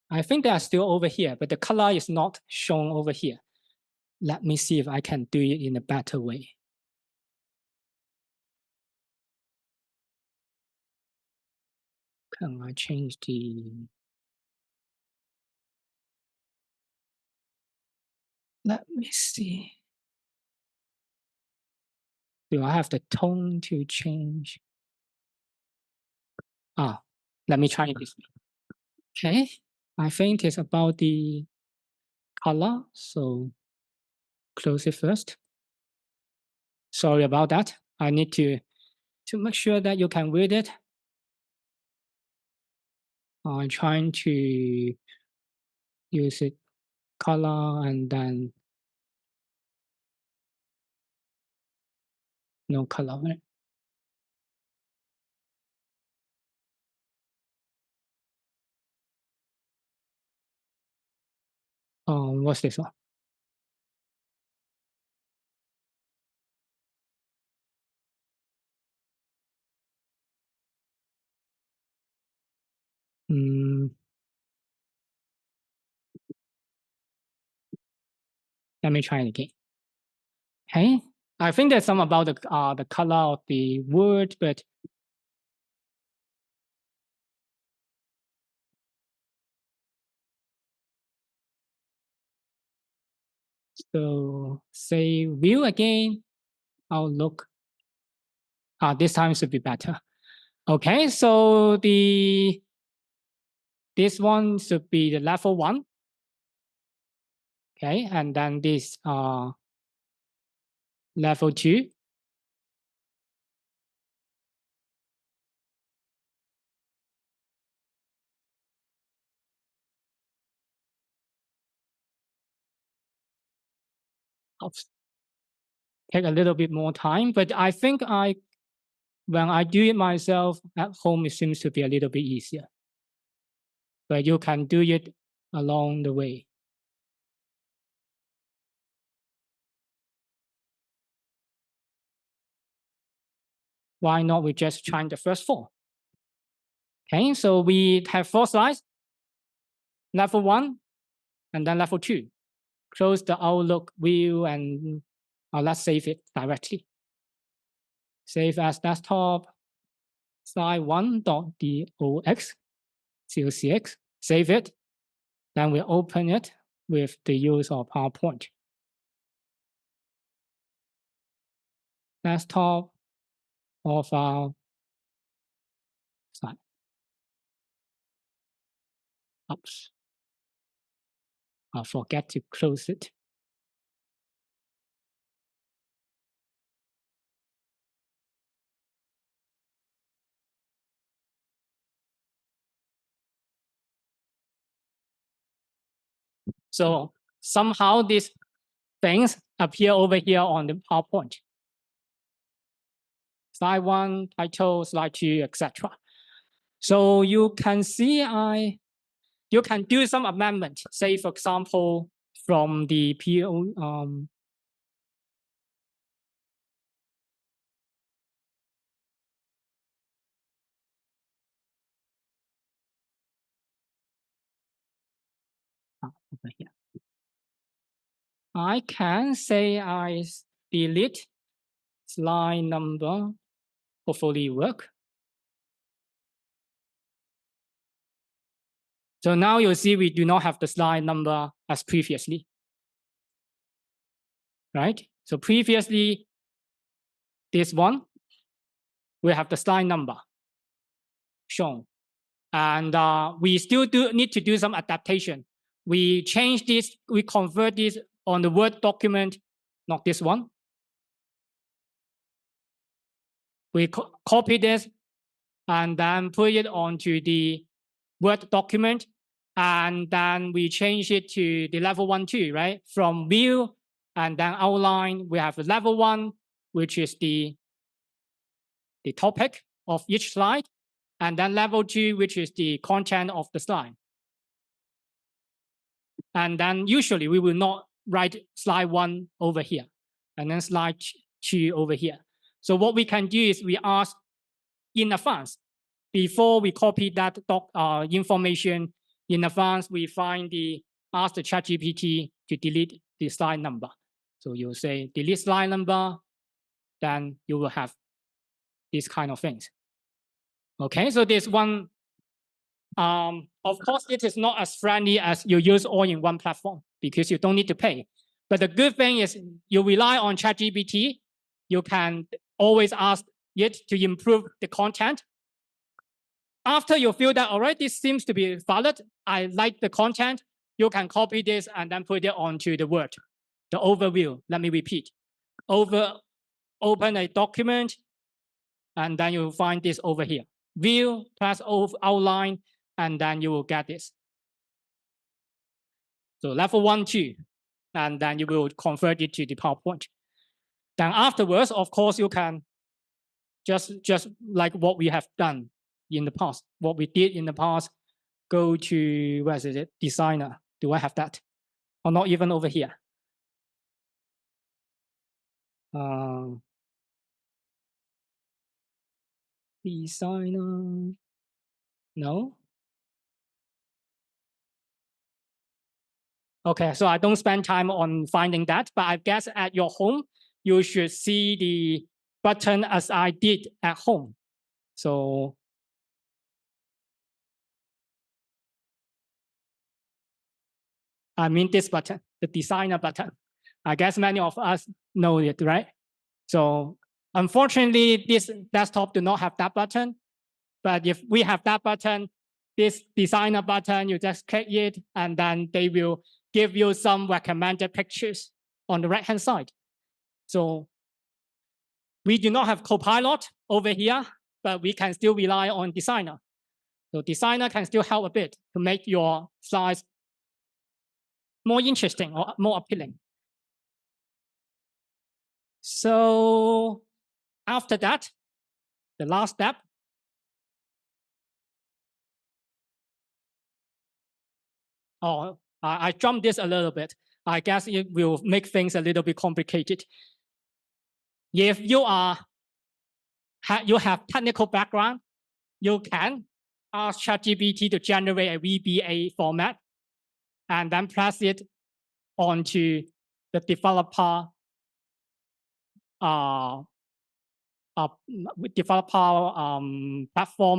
I think they are still over here, but the color is not shown over here. Let me see if I can do it in a better way. Can I change the... Let me see. Do I have the tone to change? Let me try this. Okay, I think it's about the color, so close it first. Sorry about that. I need to make sure that you can read it. I'm trying to use it color and then no color, right? What's this one? Let me try it again. Okay, I think there's some about the color of the word, but so say view again. Outlook. This time should be better. Okay, so this one should be the level 1. Okay, and then this level 2. Take a little bit more time, but I think when I do it myself at home, it seems to be a little bit easier. But you can do it along the way. Why not we just try the first 4? Okay, so we have 4 slides, level 1, and then level 2. Close the Outlook view and let's save it directly. Save as desktop, slide 1.dox, COCX, save it. Then we open it with the use of PowerPoint. Desktop, or file, slide. Oops. I forget to close it. So somehow these things appear over here on the PowerPoint. Slide 1, title, slide 2, etc. So you can see you can do some amendment. Say, for example, from the PO. Over here. I can say I delete slide number. Hopefully work. So now you'll see we do not have the slide number as previously, right? So previously, this one, we have the slide number shown. And we still do need to do some adaptation. We change this, we convert this on the Word document, not this one. We copy this and then put it onto the Word document. And then we change it to the level 1, 2, right? From view and then outline, we have level 1, which is the topic of each slide. And then level 2, which is the content of the slide. And then usually we will not write slide 1 over here and then slide 2 over here. So what we can do is we ask in advance, before we copy that information in advance, we ask the ChatGPT to delete the slide number. So you'll say delete slide number, then you will have these kind of things. Okay, so there's one. Of course, it is not as friendly as you use all-in-one platform because you don't need to pay. But the good thing is you rely on ChatGPT. You can always ask it to improve the content. After you feel that, all right, this seems to be valid, I like the content, you can copy this and then put it onto the Word, the overview. Let me repeat. Open a document, and then you'll find this over here. View plus outline, and then you will get this. So level 1, 2, and then you will convert it to the PowerPoint. Then afterwards, of course, you can just like what we have done in the past, what we did in the past, go to, where is it, designer. Do I have that? Or not even over here? Designer, no? Okay, so I don't spend time on finding that, but I guess at your home, you should see the button as I did at home. So I mean this button, the designer button. I guess many of us know it, right? So unfortunately, this desktop do not have that button. But if we have that button, this designer button, you just click it, and then they will give you some recommended pictures on the right-hand side. So we do not have Copilot over here, but we can still rely on designer. So designer can still help a bit to make your slides more interesting or more appealing. So after that, the last step. Oh, I jumped this a little bit. I guess it will make things a little bit complicated. If you have technical background, you can ask ChatGPT to generate a VBA format and then press it onto the developer platform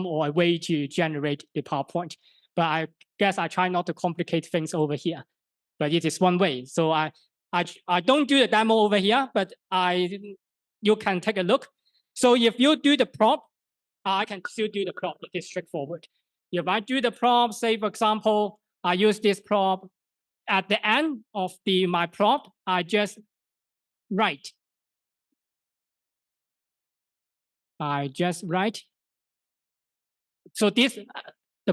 or a way to generate the PowerPoint. But I guess I try not to complicate things over here. But it is one way. So I don't do the demo over here, but you can take a look. So if you do the prompt, I can still do the prompt. It is straightforward. If I do the prompt, say for example, I use this prompt. At the end of my prompt, I just write. So the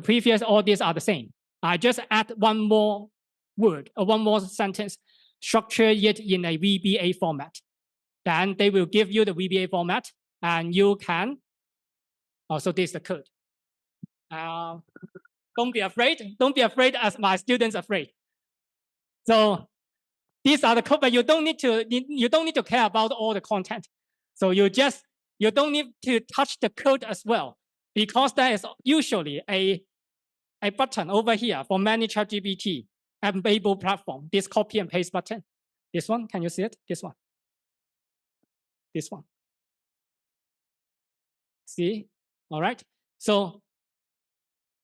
previous, all these are the same. I just add one more word or one more sentence, structure it in a VBA format. Then they will give you the VBA format, and you can. So this is the code. Don't be afraid. Don't be afraid as my students are afraid. So these are the code, but you don't need to care about all the content. So you don't need to touch the code as well, because there is usually a button over here for many ChatGPT enabled platform. This copy and paste button. This one, can you see it? This one. This one. See? All right. So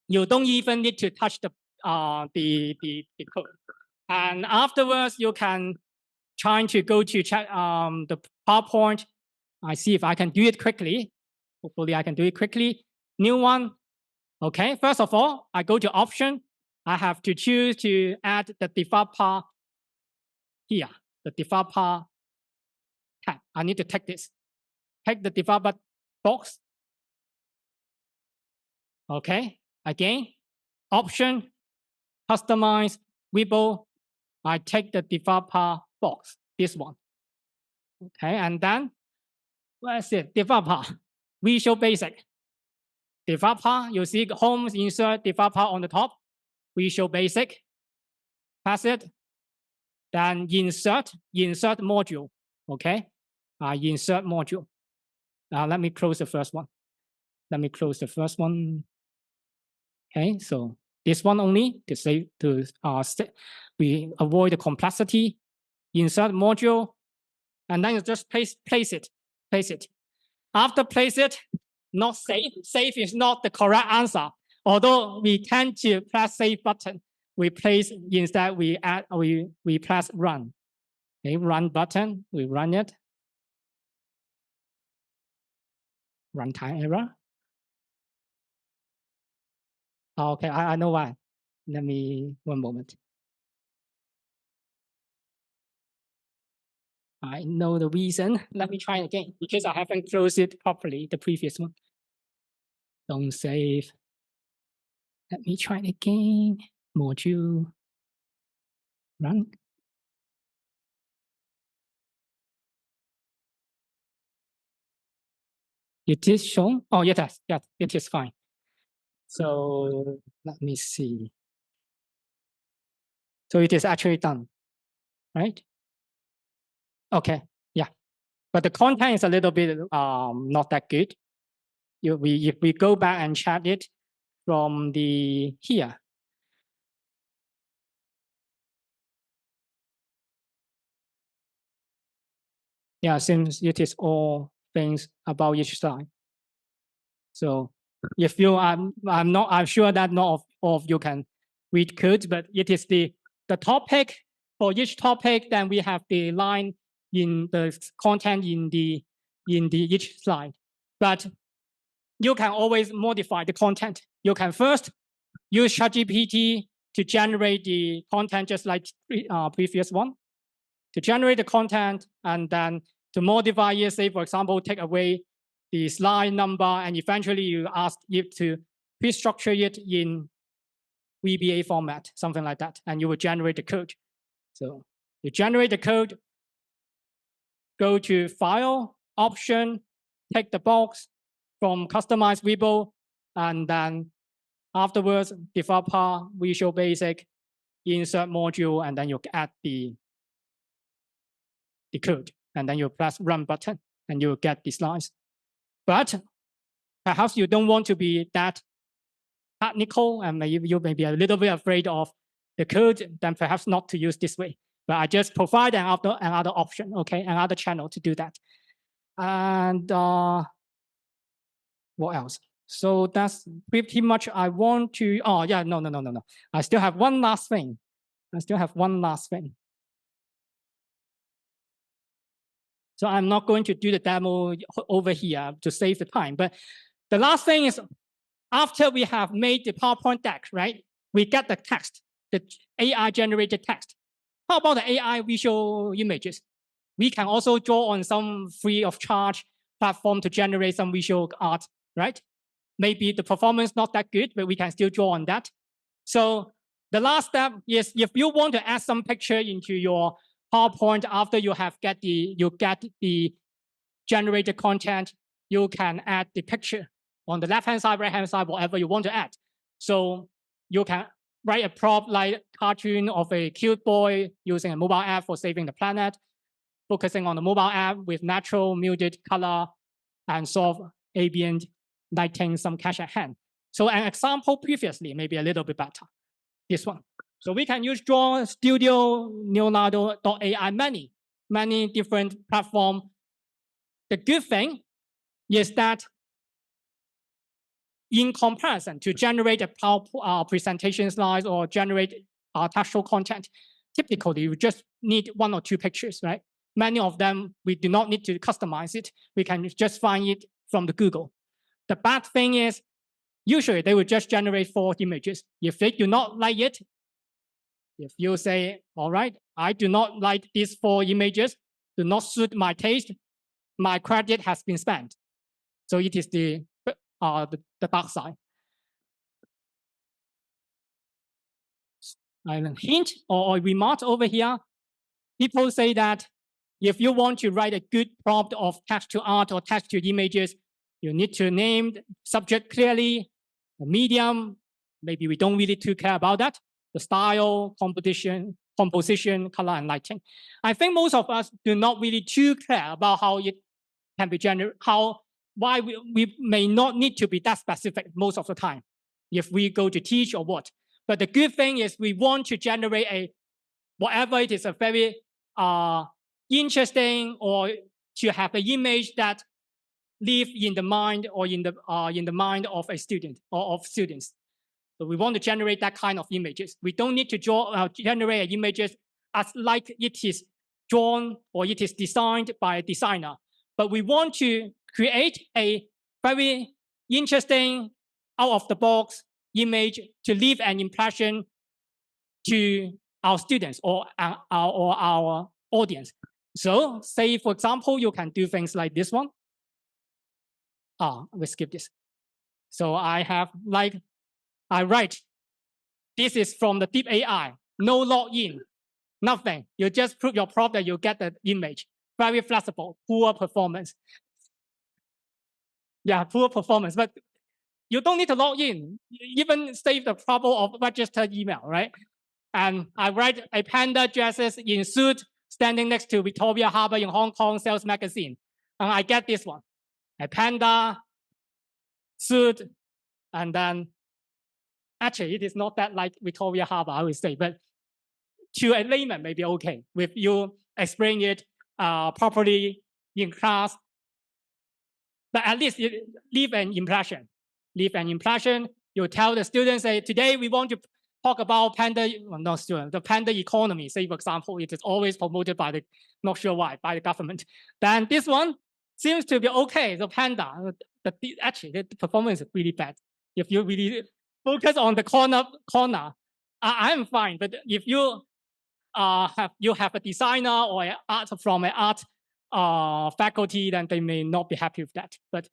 you don't even need to touch the code. And afterwards, you can try to go to check the PowerPoint. I see if I can do it quickly. Hopefully, I can do it quickly. New one. Okay, first of all, I go to option. I have to choose to add the default path here, the default path tab. I need to take this. Take the default box. Okay, again, option, customize, Weibo. I take the default path box, this one. Okay, and then, where's it? Default path, Visual Basic. Default path, you see home insert default path on the top, Visual Basic. Pass it. Then insert module. Okay, insert module. Let me close the first one. Okay, so this one only to save we avoid the complexity. Insert module, and then you just place it. After place it, not save. Save is not the correct answer. Although we tend to press save button, we place instead we press run. Okay, run button, we run it. Runtime error. Okay, I know why. Let me, one moment. I know the reason. Let me try again because I haven't closed it properly, the previous one. Don't save. Let me try again. Module. Run. It is shown. Oh, yes, it is fine. So let me see. So it is actually done, right? Okay, yeah. But the content is a little bit not that good. If we go back and check it from the here. Yeah, since it is all things about each slide. So if you I'm sure that not of you can read code, but it is the topic for each topic. Then we have the line in the content in the each slide. But you can always modify the content. You can first use ChatGPT to generate the content, just like previous one, to generate the content, and then to modify it. Say, for example, take away the slide number, and eventually you ask it to pre-structure it in VBA format, something like that, and you will generate the code. So you generate the code, go to File, Option, take the box from Customize Weibo, and then afterwards, default path, Visual Basic, insert module, and then you add the code, and then you press Run button, and you get the slides. But perhaps you don't want to be that technical, and you may be a little bit afraid of the code, then perhaps not to use this way. But I just provide another option, okay, another channel to do that. And what else? So that's pretty much I want to, oh yeah, no. I still have one last thing. So I'm not going to do the demo over here to save the time. But the last thing is, after we have made the PowerPoint deck, right? We get the text, the AI generated text. How about the AI visual images? We can also draw on some free of charge platform to generate some visual art, right? Maybe the performance not that good, but we can still draw on that. So the last step is, if you want to add some picture into your PowerPoint after you get the generated content, you can add the picture on the left-hand side, right-hand side, whatever you want to add. So you can write a prompt like cartoon of a cute boy using a mobile app for saving the planet, focusing on the mobile app with natural muted color and soft ambient lighting, some cash at hand. So an example previously, maybe a little bit better, this one. So we can use Draw Studio, Leonardo.ai, many different platforms. The good thing is that in comparison to generate a PowerPoint presentation slides or generate textual content, typically you just need 1 or 2 pictures, right? Many of them, we do not need to customize it. We can just find it from the Google. The bad thing is, usually they will just generate 4 images. If they do not like it, if you say, all right, I do not like these 4 images, do not suit my taste, my credit has been spent. So it is the dark side. A hint or a remark over here, people say that if you want to write a good prompt of text to art or text to images, you need to name the subject clearly, the medium, maybe we don't really too care about that, the style, composition, color, and lighting. I think most of us do not really too care about how it can be generated, why we may not need to be that specific most of the time if we go to teach or what. But the good thing is we want to generate whatever it is, a very interesting or to have an image that live in the mind or in the mind of a student or of students. So we want to generate that kind of images. We don't need to generate images as like it is drawn or it is designed by a designer. But we want to create a very interesting, out-of-the-box image to leave an impression to our students or our audience. So say, for example, you can do things like this one. Let's skip this. So I write, this is from the deep AI, no login, nothing. You just put your prompt that you get the image. Very flexible, poor performance. Yeah, poor performance, but you don't need to log in. Even save the trouble of registered email, right? And I write a panda dresses in suit standing next to Victoria Harbour in Hong Kong sales magazine. And I get this one, a panda suit. And then actually it is not that like Victoria Harbour, I would say, but to a layman maybe okay. If you explain it properly in class, but at least you leave an impression. Leave an impression. You tell the students, say, today we want to talk about panda, well, not student, the panda economy. Say, for example, it is always promoted by the, not sure why, by the government. Then this one seems to be okay. The panda, actually the performance is really bad. If you really focus on the corner, I'm fine. But if you have a designer or an art from an art faculty, then they may not be happy with that. But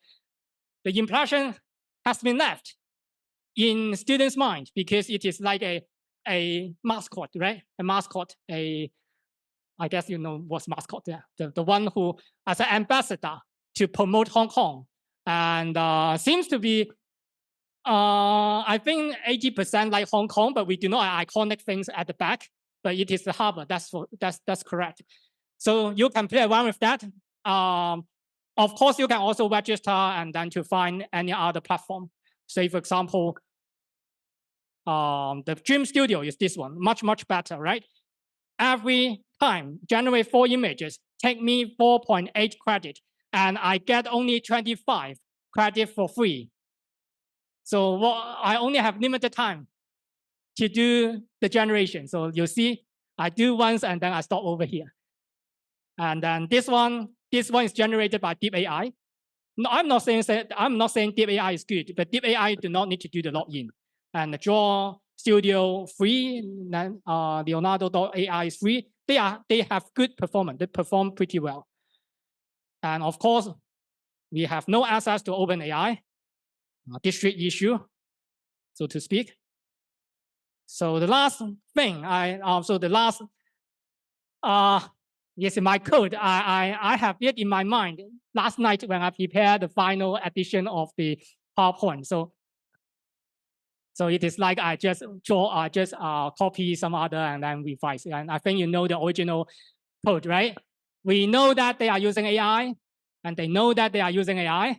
the impression has been left in students' mind because it is like a mascot, right? A mascot, I guess you know what's mascot, yeah. The one who, as an ambassador to promote Hong Kong, and seems to be, I think 80% like Hong Kong, but we do not have iconic things at the back. But it is the harbor. That's correct. So you can play around with that. Of course, you can also register and then to find any other platform. Say, for example, the Dream Studio is this one, much better, right? Every time generate 4 images, take me 4.8 credit, and I get only 25 credit for free. So I only have limited time to do the generation. So you see, I do once and then I stop over here. And then this one is generated by Deep AI. No, I'm not saying Deep AI is good, but Deep AI do not need to do the login. And the Draw Studio free, then Leonardo.ai is free. They have good performance. They perform pretty well. And of course, we have no access to OpenAI, district issue, so to speak. So the last thing, yes, in my code, I have it in my mind last night when I prepared the final edition of the PowerPoint. So it is like I just copy some other and then revise. And I think you know the original code, right? We know that they are using AI, and they know that they are using AI.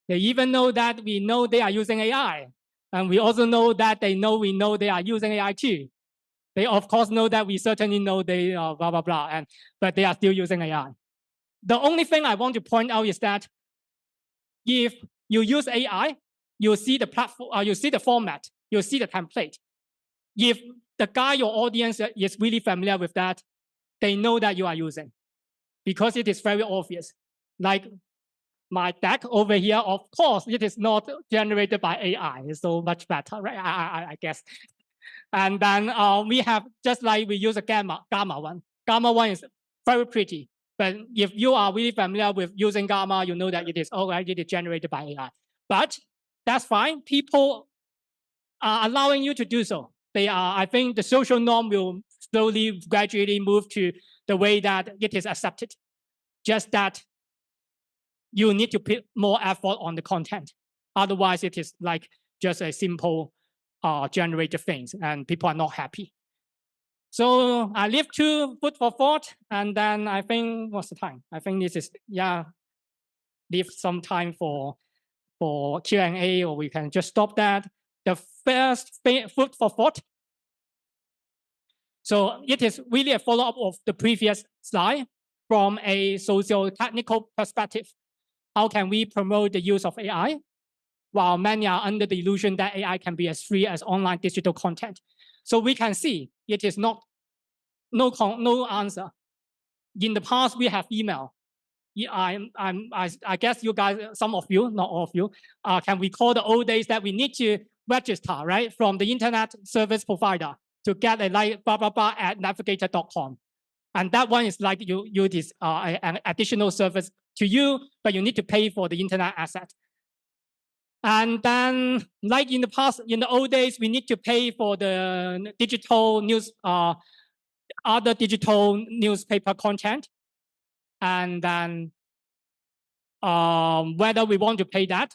They even know that we know they are using AI. And we also know that we know they are using AI too. They of course know that we certainly know they blah, blah, blah, but they are still using AI. The only thing I want to point out is that if you use AI, you'll see the platform, you'll see the format, you'll see the template. If the guy, your audience is really familiar with that, they know that you are using, because it is very obvious. Like my deck over here, of course, it is not generated by AI. It's so much better, right? I guess. And then we have, just like we use a Gamma one. Gamma one is very pretty. But if you are really familiar with using Gamma, you know that it is already generated by AI. But that's fine. People are allowing you to do so. They are, I think the social norm will slowly, gradually move to the way that it is accepted. Just that you need to put more effort on the content. Otherwise, it is like just a simple generated things, and people are not happy. So I leave two food for thought, and then I think, what's the time? I think this is, yeah, leave some time for Q&A, or we can just stop that. The first food for thought. So it is really a follow-up of the previous slide from a socio-technical perspective. How can we promote the use of AI? While many are under the illusion that AI can be as free as online digital content. So we can see it is not, no answer. In the past, we have email. I guess you guys, some of you, not all of you, can recall the old days that we need to register, right, from the internet service provider to get a like blah, blah, blah at navigator.com. And that one is like you this an additional service to you, but you need to pay for the internet asset. And then, like in the past, in the old days, we need to pay for the digital news, other digital newspaper content. And then, whether we want to pay that.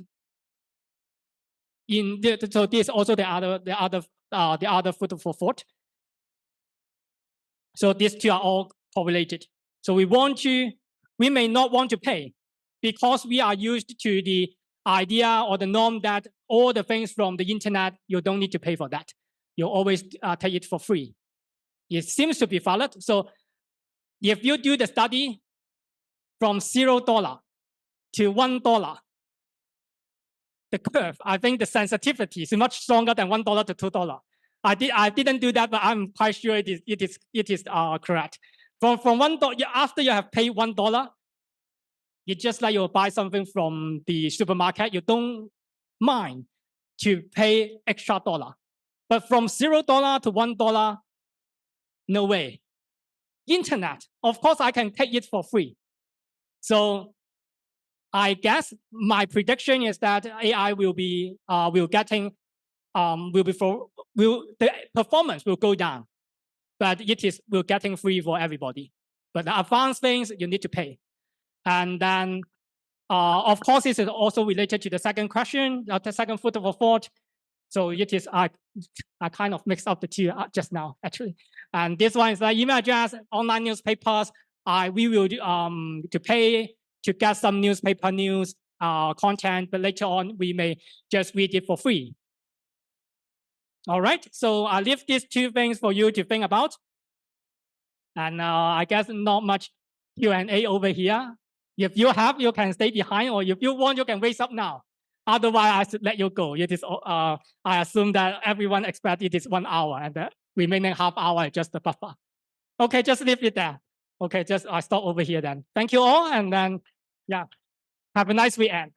So this is also the other food for thought. So these two are all correlated. So we may not want to pay, because we are used to the idea or the norm that all the things from the internet, you don't need to pay for that. You always take it for free. It seems to be valid. So if you do the study from $0 to $1, the curve, I think the sensitivity is much stronger than $1 to $2. I didn't do that, but I'm quite sure it is correct. From $1, after you have paid $1, it's just like you buy something from the supermarket. You don't mind to pay extra dollar. But from $0 to $1, no way. Internet, of course, I can take it for free. So I guess my prediction is that AI will be the performance will go down, but will getting free for everybody. But the advanced things you need to pay. And then, of course, this is also related to the second question, the second food for thought. So it is, I kind of mixed up the two just now, actually. And this one is like email address, online newspapers. We will to pay to get some newspaper news content, but later on we may just read it for free. All right, so I leave these two things for you to think about. And I guess not much Q&A over here. If you have, you can stay behind, or if you want, you can raise up now. Otherwise, I should let you go. It is, I assume that everyone expects it is 1 hour, and the remaining half hour is just the buffer. Okay, just leave it there. Okay, I stop over here then. Thank you all, and then, yeah, have a nice weekend.